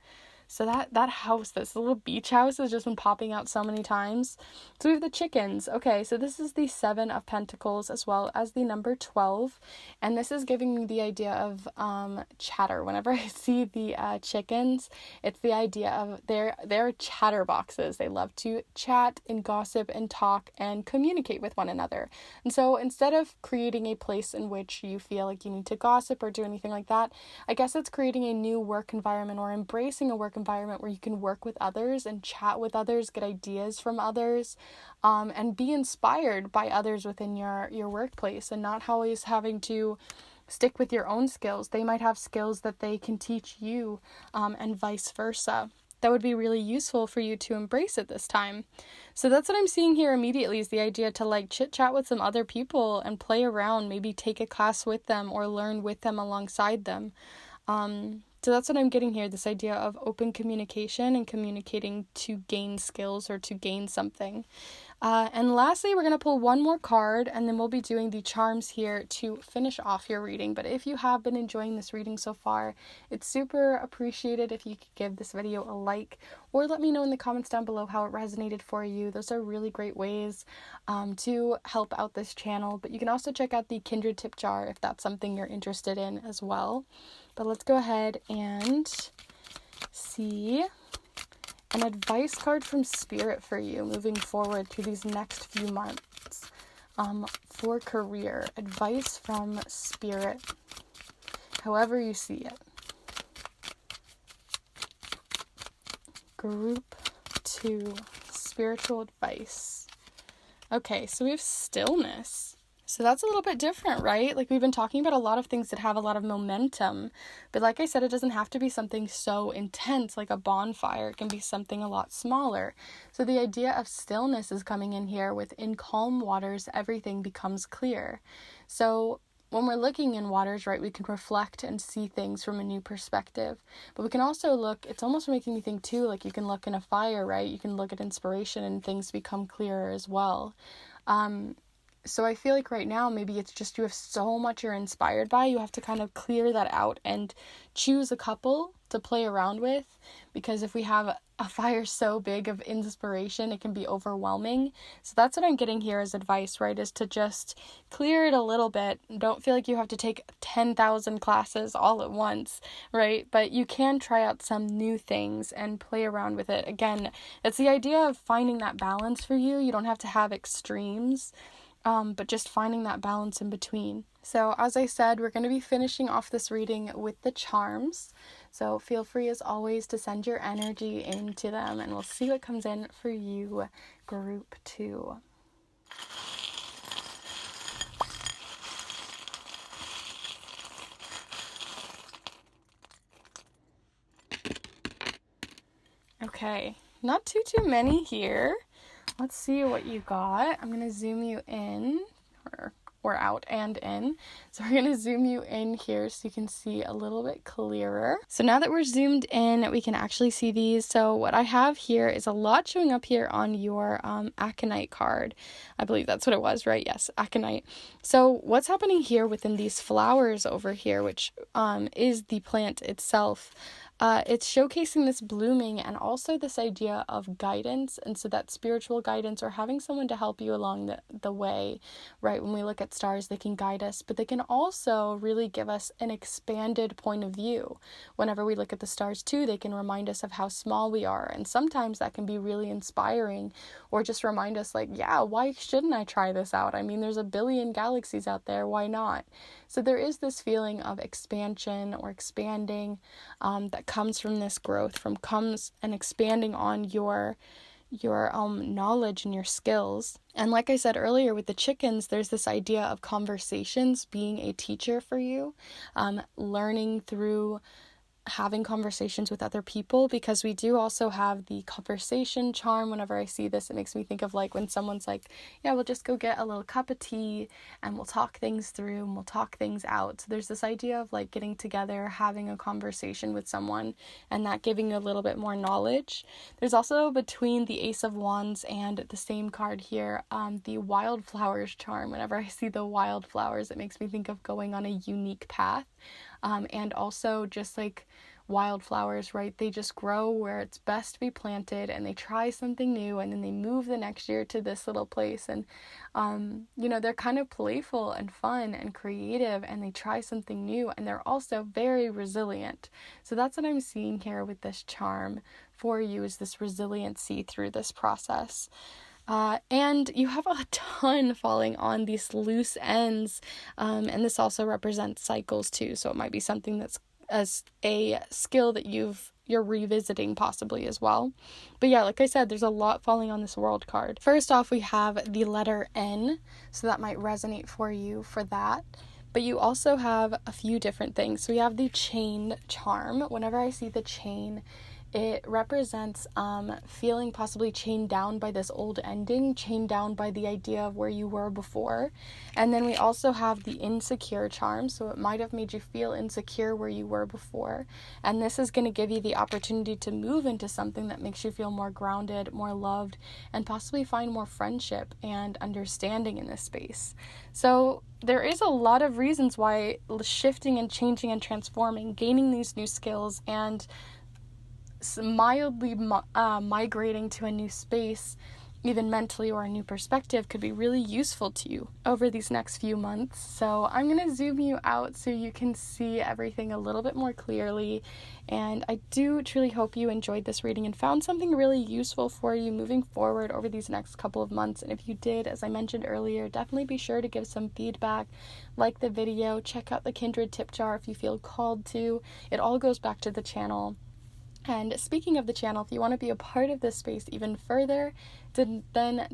So that house, this little beach house, has just been popping out so many times. So we have the chickens. Okay, so this is the 7 of Pentacles as well as the number 12. And this is giving me the idea of chatter. Whenever I see the chickens, it's the idea of they're chatterboxes. They love to chat and gossip and talk and communicate with one another. And so instead of creating a place in which you feel like you need to gossip or do anything like that, I guess it's creating a new work environment, or embracing a work environment where you can work with others and chat with others, get ideas from others, and be inspired by others within your workplace, and not always having to stick with your own skills. They might have skills that they can teach you, and vice versa. That would be really useful for you to embrace at this time. So that's what I'm seeing here immediately, is the idea to like chit chat with some other people and play around, maybe take a class with them or learn with them alongside them. So that's what I'm getting here, this idea of open communication and communicating to gain skills or to gain something. And lastly, we're going to pull one more card, and then we'll be doing the charms here to finish off your reading. But if you have been enjoying this reading so far, it's super appreciated if you could give this video a like, or let me know in the comments down below how it resonated for you. Those are really great ways to help out this channel. But you can also check out the Kindred tip jar if that's something you're interested in as well. But let's go ahead and see an advice card from Spirit for you moving forward through these next few months for career. Advice from Spirit, however you see it. Group 2, spiritual advice. Okay, so we have stillness. So that's a little bit different, right? Like, we've been talking about a lot of things that have a lot of momentum, but like I said, it doesn't have to be something so intense like a bonfire. It can be something a lot smaller. So the idea of stillness is coming in here with, in calm waters, everything becomes clear. So when we're looking in waters, right, we can reflect and see things from a new perspective. But we can also look, it's almost making me think too, like you can look in a fire, right? You can look at inspiration and things become clearer as well. So I feel like right now, maybe it's just you have so much you're inspired by, you have to kind of clear that out and choose a couple to play around with, because if we have a fire so big of inspiration, it can be overwhelming. So that's what I'm getting here as advice, right, is to just clear it a little bit. Don't feel like you have to take 10,000 classes all at once, right? But you can try out some new things and play around with it. Again, it's the idea of finding that balance for you. You don't have to have extremes. But just finding that balance in between. So as I said, we're going to be finishing off this reading with the charms. So feel free as always to send your energy into them, and we'll see what comes in for you, group 2. Okay, not too many here. Let's see what you got. I'm going to zoom you in, or out and in. So we're going to zoom you in here so you can see a little bit clearer. So now that we're zoomed in, we can actually see these. So what I have here is a lot showing up here on your aconite card. I believe that's what it was, right? Yes, aconite. So what's happening here within these flowers over here, which is the plant itself, it's showcasing this blooming and also this idea of guidance. And so that spiritual guidance, or having someone to help you along the way, right? When we look at stars, they can guide us, but they can also really give us an expanded point of view. Whenever we look at the stars too, they can remind us of how small we are. And sometimes that can be really inspiring, or just remind us like, yeah, why shouldn't I try this out? I mean, there's a billion galaxies out there. Why not? So there is this feeling of expansion or expanding that comes from this growth, comes and expanding on your knowledge and your skills. And like I said earlier with the chickens, there's this idea of conversations being a teacher for you, learning through having conversations with other people, because we do also have the conversation charm. Whenever I see this, it makes me think of like when someone's like, yeah, we'll just go get a little cup of tea and we'll talk things through and we'll talk things out. So there's this idea of like getting together, having a conversation with someone, and that giving you a little bit more knowledge. There's also, between the Ace of Wands and the same card here, the wildflowers charm. Whenever I see the wildflowers, it makes me think of going on a unique path. And also just like wildflowers, right? They just grow where it's best to be planted, and they try something new, and then they move the next year to this little place. And, they're kind of playful and fun and creative, and they try something new, and they're also very resilient. So that's what I'm seeing here with this charm for you, is this resiliency through this process. And you have a ton falling on these loose ends, and this also represents cycles too, so it might be something that's as a skill that you're revisiting possibly as well. But yeah, like I said, there's a lot falling on this world card. First off, we have the letter N, so that might resonate for you for that. But you also have a few different things. So we have the chain charm. Whenever I see the chain, it represents feeling possibly chained down by this old ending, chained down by the idea of where you were before. And then we also have the insecure charm, so it might have made you feel insecure where you were before. And this is going to give you the opportunity to move into something that makes you feel more grounded, more loved, and possibly find more friendship and understanding in this space. So there is a lot of reasons why shifting and changing and transforming, gaining these new skills, and mildly migrating to a new space, even mentally, or a new perspective, could be really useful to you over these next few months. So I'm going to zoom you out so you can see everything a little bit more clearly. And I do truly hope you enjoyed this reading and found something really useful for you moving forward over these next couple of months. And if you did, as I mentioned earlier, definitely be sure to give some feedback, like the video, check out the Kindred tip jar if you feel called to. It all goes back to the channel. And speaking of the channel, if you want to be a part of this space even further, then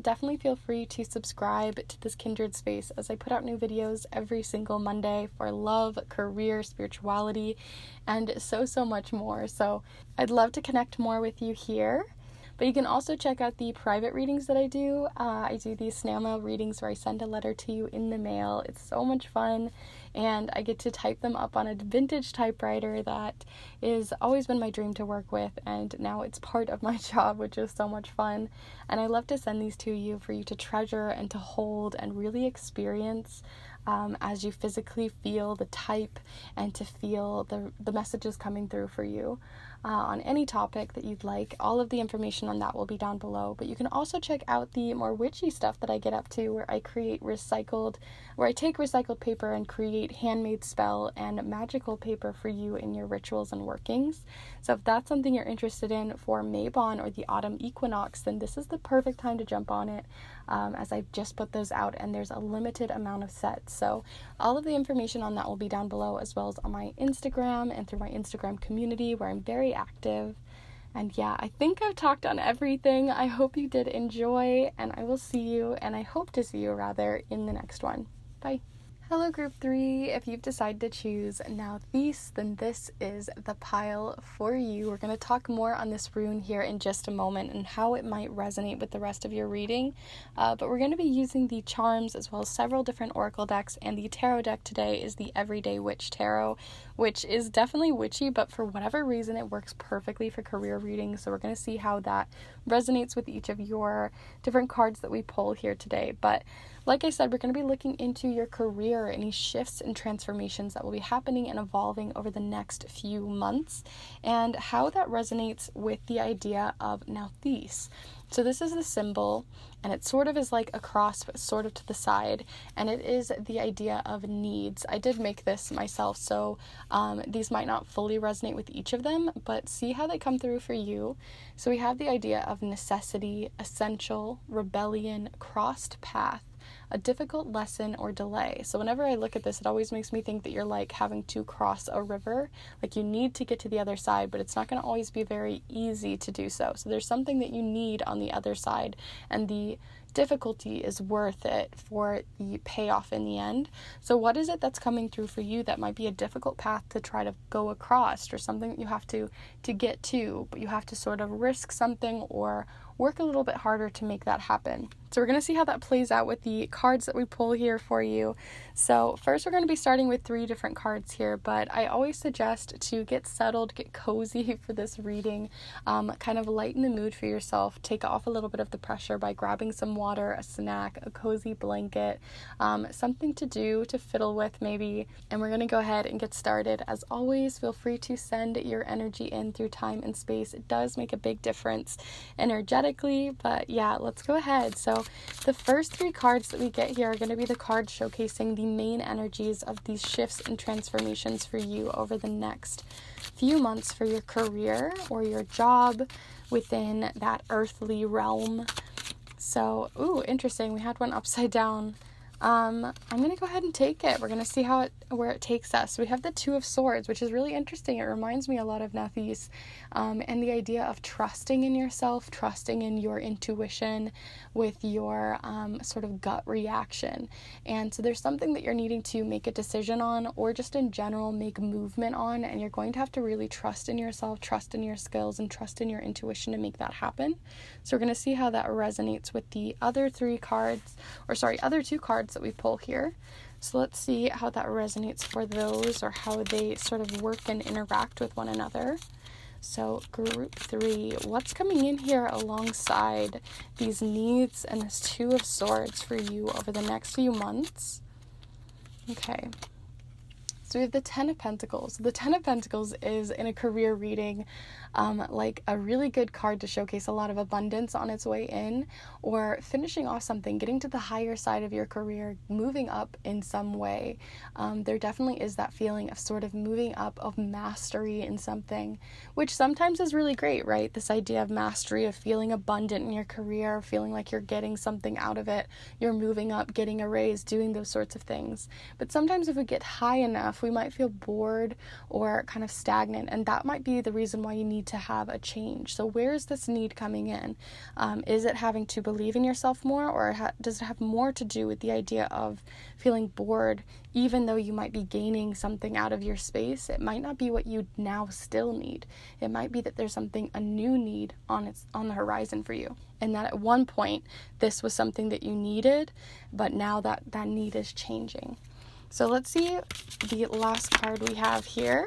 definitely feel free to subscribe to this Kindred space, as I put out new videos every single Monday for love, career, spirituality, and so much more. So I'd love to connect more with you here. But you can also check out the private readings that I do. I do these snail mail readings where I send a letter to you in the mail. It's so much fun, and I get to type them up on a vintage typewriter that is always been my dream to work with, and now it's part of my job, which is so much fun. And I love to send these to you for you to treasure and to hold and really experience as you physically feel the type and to feel the messages coming through for you. On any topic that you'd like. All of the information on that will be down below, but you can also check out the more witchy stuff that I get up to, where I take recycled paper and create handmade spell and magical paper for you in your rituals and workings. So if that's something you're interested in for Mabon or the autumn equinox, then this is the perfect time to jump on it, as I've just put those out and there's a limited amount of sets. So all of the information on that will be down below, as well as on my Instagram and through my Instagram community, where I'm very active. And yeah, I think I've talked on everything. I hope you did enjoy, and I will see you, and I hope to see you rather, in the next one. Bye. Hello Group 3, if you've decided to choose Nauthiz, then this is the pile for you. We're going to talk more on this rune here in just a moment and how it might resonate with the rest of your reading, but we're going to be using the charms as well as several different oracle decks, and the tarot deck today is the Everyday Witch Tarot, which is definitely witchy, but for whatever reason it works perfectly for career readings, so we're going to see how that resonates with each of your different cards that we pull here today. But like I said, we're going to be looking into your career, any shifts and transformations that will be happening and evolving over the next few months, and how that resonates with the idea of Nauthiz. So this is the symbol, and it sort of is like a cross, but sort of to the side, and it is the idea of needs. I did make this myself, so these might not fully resonate with each of them, but see how they come through for you. So we have the idea of necessity, essential, rebellion, crossed path, a difficult lesson, or delay. So whenever I look at this, it always makes me think that you're like having to cross a river. Like you need to get to the other side, but it's not going to always be very easy to do so. So there's something that you need on the other side, and the difficulty is worth it for the payoff in the end. So what is it that's coming through for you that might be a difficult path to try to go across, or something that you have to get to, but you have to sort of risk something or work a little bit harder to make that happen? So we're going to see how that plays out with the cards that we pull here for you. So first we're going to be starting with 3 different cards here, but I always suggest to get settled, get cozy for this reading, kind of lighten the mood for yourself, take off a little bit of the pressure by grabbing some water, a snack, a cozy blanket, something to do, to fiddle with maybe, and we're going to go ahead and get started. As always, feel free to send your energy in through time and space. It does make a big difference energetically, but yeah, let's go ahead. So the first 3 cards that we get here are going to be the cards showcasing the main energies of these shifts and transformations for you over the next few months for your career or your job within that earthly realm. So, ooh, interesting. We had one upside down I'm going to go ahead and take it. We're going to see where it takes us. We have the Two of Swords, which is really interesting. It reminds me a lot of Nauthiz, and the idea of trusting in yourself, trusting in your intuition with your sort of gut reaction. And so there's something that you're needing to make a decision on, or just in general make movement on, and you're going to have to really trust in yourself, trust in your skills, and trust in your intuition to make that happen. So we're going to see how that resonates with the other two cards that we pull here. So let's see how that resonates for those, or how they sort of work and interact with one another. So group 3, what's coming in here alongside these needs and this Two of Swords for you over the next few months? Okay. So we have the Ten of Pentacles. The Ten of Pentacles is, in a career reading, like a really good card to showcase a lot of abundance on its way in, or finishing off something, getting to the higher side of your career, moving up in some way. There definitely is that feeling of sort of moving up, of mastery in something, which sometimes is really great, right? This idea of mastery, of feeling abundant in your career, feeling like you're getting something out of it, you're moving up, getting a raise, doing those sorts of things. But sometimes if we get high enough, we might feel bored or kind of stagnant, and that might be the reason why you need to have a change. So where is this need coming in? Is it having to believe in yourself more, or does it have more to do with the idea of feeling bored, even though you might be gaining something out of your space? It might not be what you now still need. It might be that there's a new need on the horizon for you, and that at one point this was something that you needed, but now that need is changing. So let's see the last card we have here.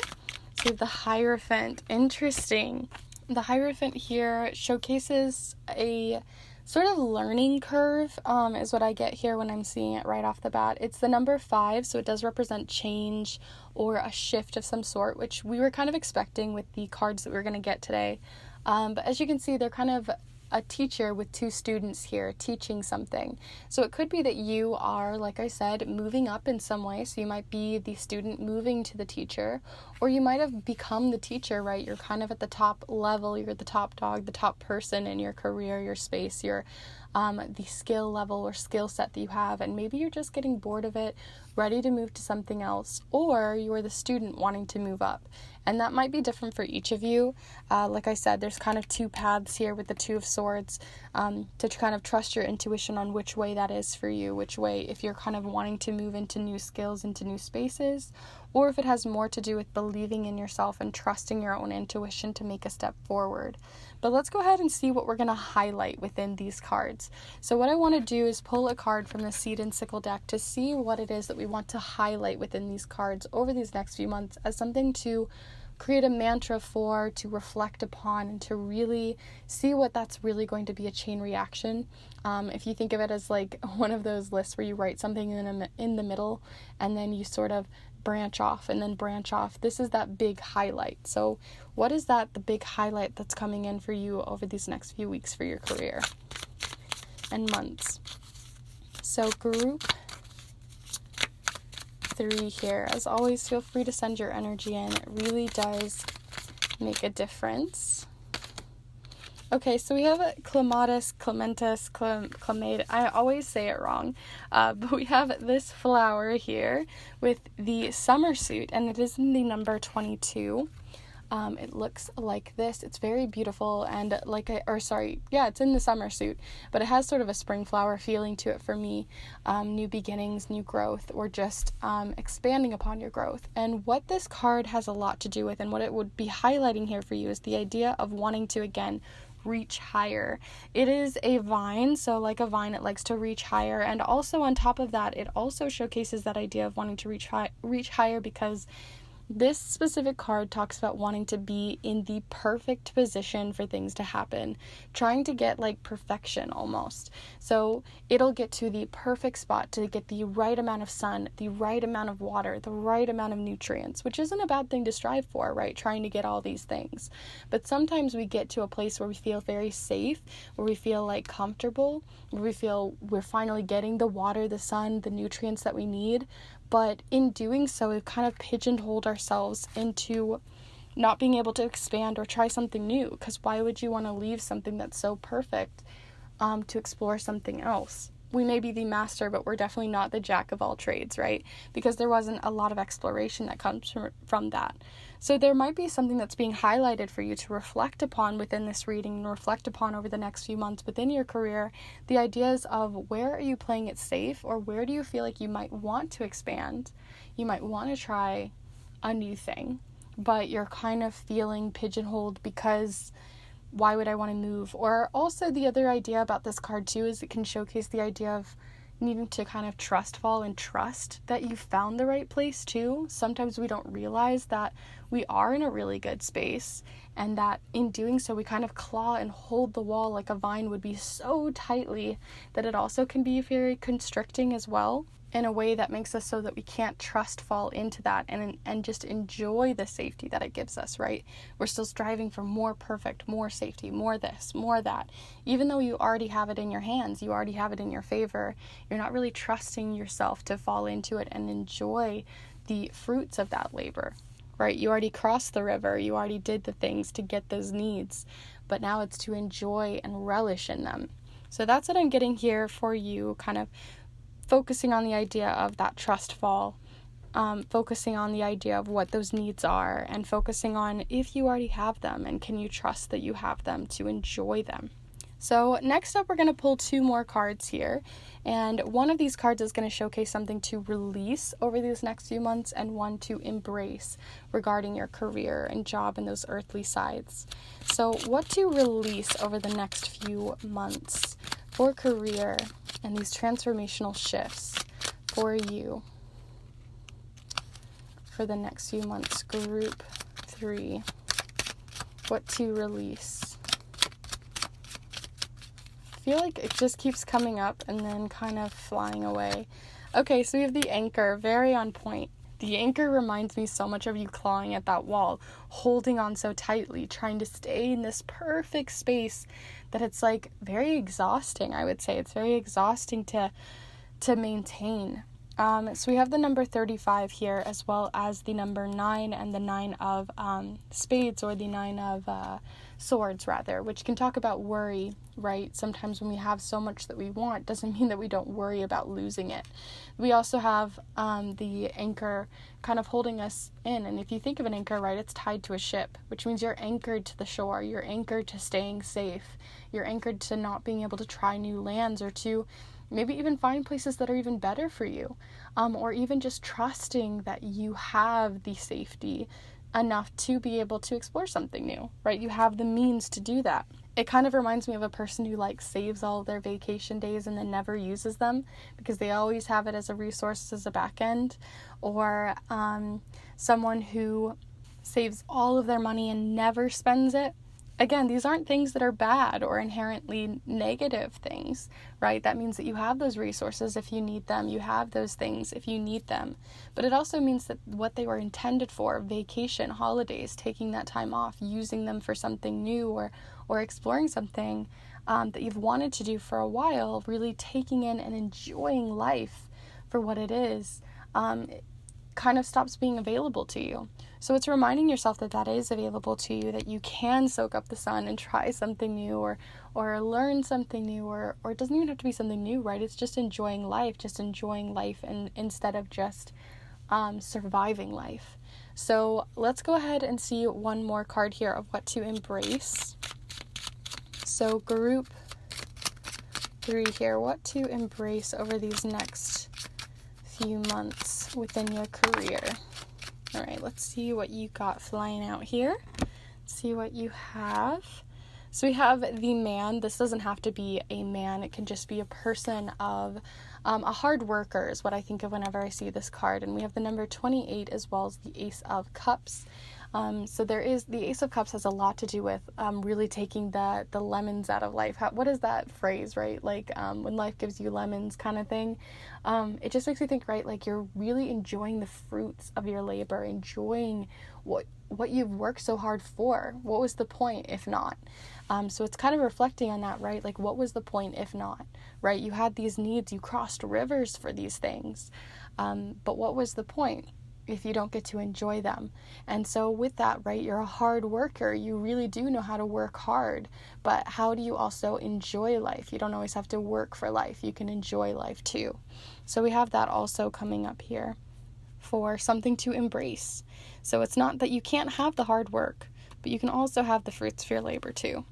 So we have the Hierophant. Interesting. The Hierophant here showcases a sort of learning curve, is what I get here when I'm seeing it right off the bat. It's the number 5, so it does represent change or a shift of some sort, which we were kind of expecting with the cards that we were going to get today. But as you can see, they're kind of a teacher with 2 students here teaching something. So it could be that you are, like I said, moving up in some way. So you might be the student moving to the teacher, or you might have become the teacher, right? You're kind of at the top level, you're the top dog, the top person in your career, your space, your the skill level or skill set that you have, and maybe you're just getting bored of it, ready to move to something else, or you are the student wanting to move up. And that might be different for each of you. Like I said, there's kind of 2 paths here with the Two of Swords, to kind of trust your intuition on which way that is for you, which way, if you're kind of wanting to move into new skills, into new spaces, or if it has more to do with believing in yourself and trusting your own intuition to make a step forward. But let's go ahead and see what we're going to highlight within these cards. So what I want to do is pull a card from the Seed and Sickle deck to see what it is that we want to highlight within these cards over these next few months as something to create a mantra for, to reflect upon, and to really see what that's really going to be a chain reaction. If you think of it as like one of those lists where you write something in the middle and then you sort of branch off and then branch off, this is that big highlight. So what is the big highlight that's coming in for you over these next few weeks for your career and months? So group 3 here. As always, feel free to send your energy in. It really does make a difference. Okay, so we have clematis, clemate. I always say it wrong, but we have this flower here with the summer suit, and it is in the number 22. It looks like this. It's very beautiful, and it's in the summer suit, but it has sort of a spring flower feeling to it for me. New beginnings, new growth, or just expanding upon your growth. And what this card has a lot to do with, and what it would be highlighting here for you, is the idea of wanting to, again, reach higher. It is a vine, so like a vine, it likes to reach higher, and also on top of that, it also showcases that idea of wanting to reach higher, because this specific card talks about wanting to be in the perfect position for things to happen, trying to get like perfection almost. So it'll get to the perfect spot to get the right amount of sun, the right amount of water, the right amount of nutrients, which isn't a bad thing to strive for, right? Trying to get all these things. But sometimes we get to a place where we feel very safe, where we feel like comfortable, where we feel we're finally getting the water, the sun, the nutrients that we need. But in doing so, we've kind of pigeonholed ourselves into not being able to expand or try something new. Because why would you want to leave something that's so perfect to explore something else? we may be the master, but we're definitely not the jack of all trades, right? Because there wasn't a lot of exploration that comes from that. So there might be something that's being highlighted for you to reflect upon within this reading and reflect upon over the next few months within your career. The ideas of where are you playing it safe, or where do you feel like you might want to expand? You might want to try a new thing, but you're kind of feeling pigeonholed because why would I want to move? Or also the other idea about this card too is it can showcase the idea of needing to kind of trust fall and trust that you found the right place too. Sometimes we don't realize that we are in a really good space, and that in doing so we kind of claw and hold the wall like a vine would be so tightly that it also can be very constricting as well, in a way that makes us so that we can't trust fall into that and just enjoy the safety that it gives us, right? We're still striving for more perfect, more safety, more this, more that. Even though you already have it in your hands, you already have it in your favor, you're not really trusting yourself to fall into it and enjoy the fruits of that labor, right? You already crossed the river, you already did the things to get those needs, but now it's to enjoy and relish in them. So that's what I'm getting here for you, kind of focusing on the idea of that trust fall, focusing on the idea of what those needs are, and focusing on if you already have them and can you trust that you have them to enjoy them. So next up, we're going to pull 2 more cards here, and one of these cards is going to showcase something to release over these next few months and one to embrace regarding your career and job and those earthly sides. So what to release over the next few months for career and these transformational shifts for you for the next few months. Group 3, what to release. I feel like it just keeps coming up and then kind of flying away. Okay, so we have the Anchor, very on point. The Anchor reminds me so much of you clawing at that wall, holding on so tightly, trying to stay in this perfect space that it's like very exhausting, I would say. It's very exhausting to maintain. So we have the number 35 here, as well as the number 9 and the 9 of spades, or the 9 of swords rather, which can talk about worry, right? Sometimes when we have so much that we want, doesn't mean that we don't worry about losing it. We also have the anchor kind of holding us in, and if you think of an anchor, right, it's tied to a ship, which means you're anchored to the shore, you're anchored to staying safe, you're anchored to not being able to try new lands, or to maybe even find places that are even better for you, or even just trusting that you have the safety enough to be able to explore something new, right? You have the means to do that. It kind of reminds me of a person who like saves all their vacation days and then never uses them because they always have it as a resource as a back end, or someone who saves all of their money and never spends it. Again, these aren't things that are bad or inherently negative things, right? That means that you have those resources if you need them. You have those things if you need them. But it also means that what they were intended for, vacation, holidays, taking that time off, using them for something new, or exploring something that you've wanted to do for a while, really taking in and enjoying life for what it is, it kind of stops being available to you. So it's reminding yourself that that is available to you, that you can soak up the sun and try something new, or learn something new, or it doesn't even have to be something new, right? It's just enjoying life, and instead of just surviving life. So let's go ahead and see one more card here of what to embrace. So group 3 here, what to embrace over these next few months within your career. All right, let's see what you got flying out here. See what you have. So we have the Man. This doesn't have to be a man. It can just be a person of a hard worker is what I think of whenever I see this card. And we have the number 28 as well as the Ace of Cups. So there is, the Ace of Cups has a lot to do with really taking the lemons out of life. What is that phrase, right? Like when life gives you lemons kind of thing. It just makes me think, right, like you're really enjoying the fruits of your labor, enjoying what you've worked so hard for. What was the point if not? So it's kind of reflecting on that, right? Like what was the point if not, right? You had these needs, you crossed rivers for these things. But what was the point? if you don't get to enjoy them. And so with that, right, you're a hard worker. You really do know how to work hard, but how do you also enjoy life? You don't always have to work for life. You can enjoy life too. So we have that also coming up here for something to embrace. So it's not that you can't have the hard work, but you can also have the fruits of your labor too.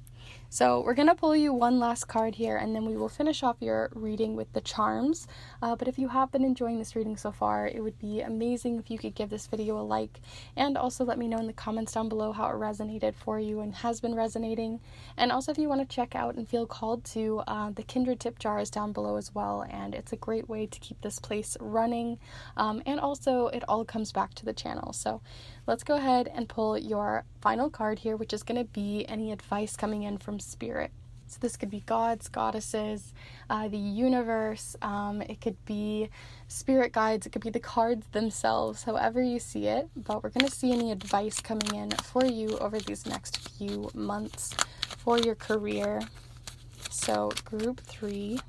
So we're going to pull you one last card here, and then we will finish off your reading with the charms. But if you have been enjoying this reading so far, it would be amazing if you could give this video a like, and also let me know in the comments down below how it resonated for you and has been resonating. And also if you want to check out and feel called to, the Kindred tip jar is down below as well, and it's a great way to keep this place running. And also it all comes back to the channel. So let's go ahead and pull your final card here, which is going to be any advice coming in from Spirit. So this could be gods, goddesses, the universe, it could be spirit guides, it could be the cards themselves, however you see it. But we're going to see any advice coming in for you over these next few months for your career. So group three.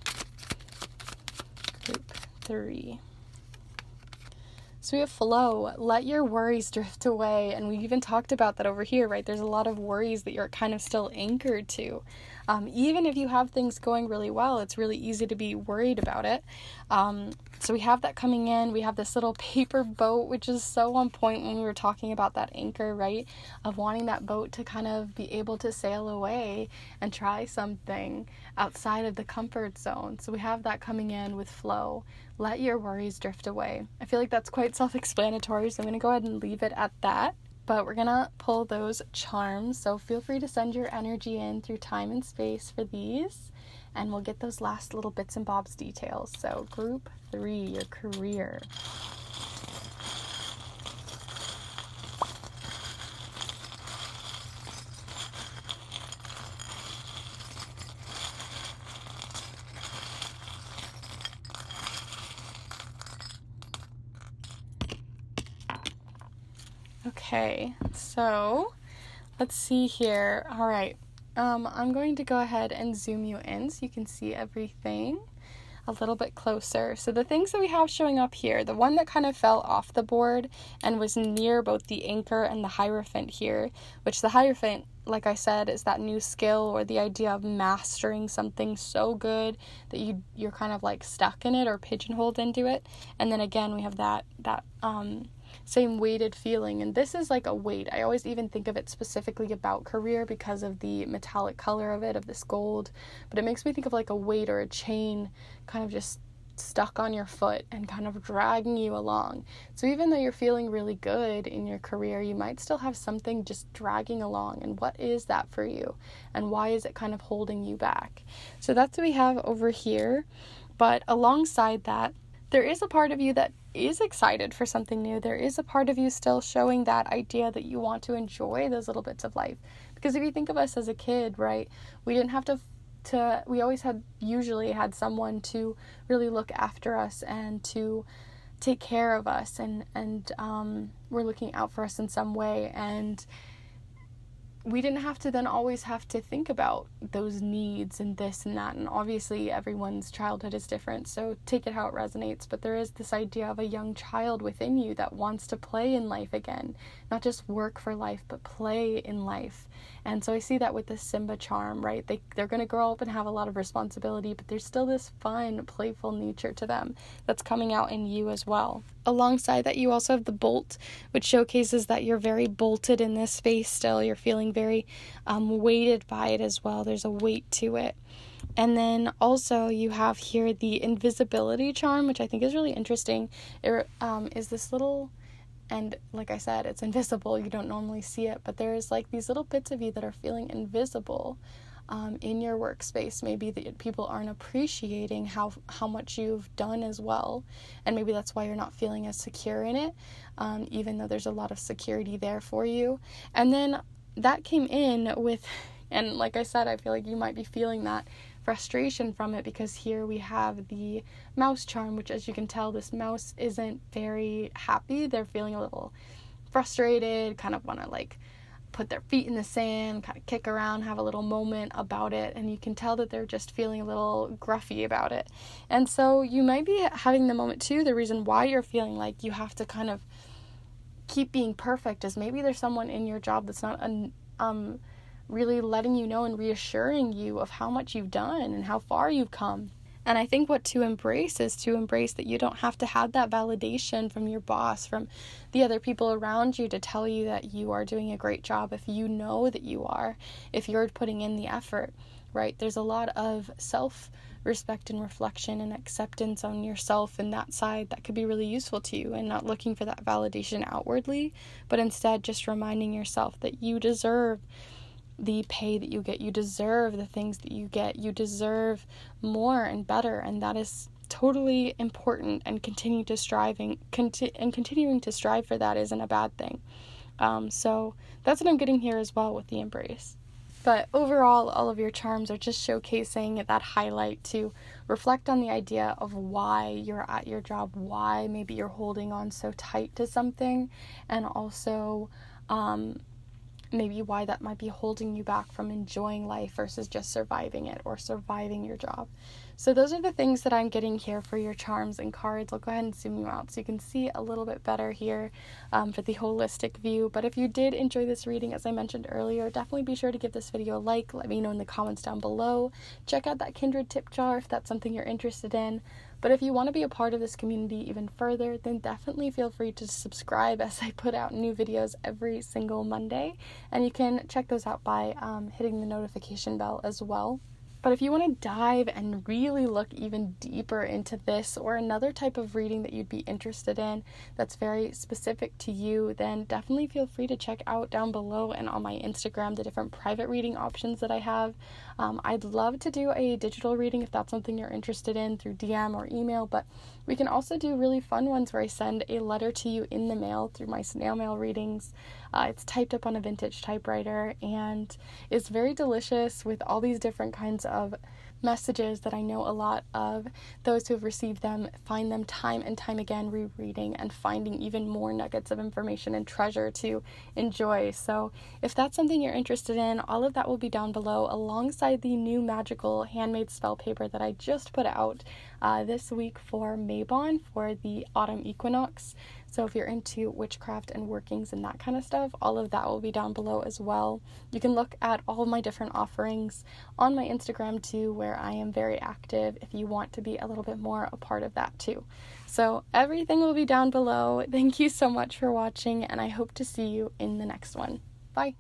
So we have flow. Let your worries drift away. And we even talked about that over here, right? There's a lot of worries that you're kind of still anchored to. Even if you have things going really well, it's really easy to be worried about it. So we have that coming in. We have this little paper boat, which is so on point when we were talking about that anchor, right? Of wanting that boat to kind of be able to sail away and try something outside of the comfort zone. So we have that coming in with flow. Let your worries drift away. I feel like that's quite self-explanatory, so I'm going to go ahead and leave it at that. But we're going to pull those charms, so feel free to send your energy in through time and space for these, and we'll get those last little bits and bobs details. So group 3, your career. Okay, so let's see here. All right, I'm going to go ahead and zoom you in so you can see everything a little bit closer. So the things that we have showing up here, the one that kind of fell off the board and was near both the anchor and the Hierophant here, which the Hierophant, like I said, is that new skill or the idea of mastering something so good that you're kind of like stuck in it or pigeonholed into it. And then again, we have that same weighted feeling, and this is like a weight. I always even think of it specifically about career because of the metallic color of it, of this gold, but it makes me think of like a weight or a chain kind of just stuck on your foot and kind of dragging you along. So even though you're feeling really good in your career, you might still have something just dragging along. And what is that for you? And why is it kind of holding you back? So that's what we have over here. But alongside that, there is a part of you that is excited for something new. There is a part of you still showing that idea that you want to enjoy those little bits of life. Because if you think of us as a kid, right, we didn't have to we always usually had someone to really look after us and to take care of us, and were looking out for us in some way, and we didn't have to then always have to think about those needs and this and that. And obviously everyone's childhood is different, so take it how it resonates. But there is this idea of a young child within you that wants to play in life again, not just work for life, but play in life. And so I see that with the Simba charm, right? They're going to grow up and have a lot of responsibility, but there's still this fun, playful nature to them that's coming out in you as well. Alongside that, you also have the bolt, which showcases that you're very bolted in this space still. You're feeling very weighted by it as well. There's a weight to it. And then also you have here the invisibility charm, which I think is really interesting. It is this little, and like I said, it's invisible. You don't normally see it, but there's like these little bits of you that are feeling invisible in your workspace. Maybe that people aren't appreciating how much you've done as well, and maybe that's why you're not feeling as secure in it, even though there's a lot of security there for you. And then that came in with, and like I said, I feel like you might be feeling that frustration from it, because here we have the mouse charm, which, as you can tell, this mouse isn't very happy. They're feeling a little frustrated, kind of want to like put their feet in the sand, kind of kick around, have a little moment about it, and you can tell that they're just feeling a little gruffy about it. And so you might be having the moment too, the reason why you're feeling like you have to kind of keep being perfect is maybe there's someone in your job that's not really letting you know and reassuring you of how much you've done and how far you've come. And I think what to embrace is to embrace that you don't have to have that validation from your boss, from the other people around you to tell you that you are doing a great job if you know that you are, if you're putting in the effort, right? There's a lot of self-respect and reflection and acceptance on yourself and that side that could be really useful to you, and not looking for that validation outwardly, but instead just reminding yourself that you deserve the pay that you get, you deserve the things that you get, you deserve more and better, and that is totally important, and continuing to strive for that isn't a bad thing. So that's what I'm getting here as well with the embrace. But overall, all of your charms are just showcasing that highlight to reflect on the idea of why you're at your job, why maybe you're holding on so tight to something, and also maybe why that might be holding you back from enjoying life versus just surviving it or surviving your job. So those are the things that I'm getting here for your charms and cards. I'll go ahead and zoom you out so you can see a little bit better here for the holistic view. But if you did enjoy this reading, as I mentioned earlier, definitely be sure to give this video a like. Let me know in the comments down below. Check out that Kindred tip jar if that's something you're interested in. But if you want to be a part of this community even further, then definitely feel free to subscribe, as I put out new videos every single Monday. And you can check those out by hitting the notification bell as well. But if you want to dive and really look even deeper into this or another type of reading that you'd be interested in that's very specific to you, then definitely feel free to check out down below and on my Instagram the different private reading options that I have. I'd love to do a digital reading if that's something you're interested in through DM or email, but we can also do really fun ones where I send a letter to you in the mail through my snail mail readings. It's typed up on a vintage typewriter and it's very delicious with all these different kinds of messages that I know a lot of those who have received them find them time and time again rereading and finding even more nuggets of information and treasure to enjoy. So if that's something you're interested in, all of that will be down below alongside the new magical handmade spell paper that I just put out this week for Mabon for the autumn equinox. So if you're into witchcraft and workings and that kind of stuff, all of that will be down below as well. You can look at all of my different offerings on my Instagram too, where I am very active if you want to be a little bit more a part of that too. So everything will be down below. Thank you so much for watching, and I hope to see you in the next one. Bye.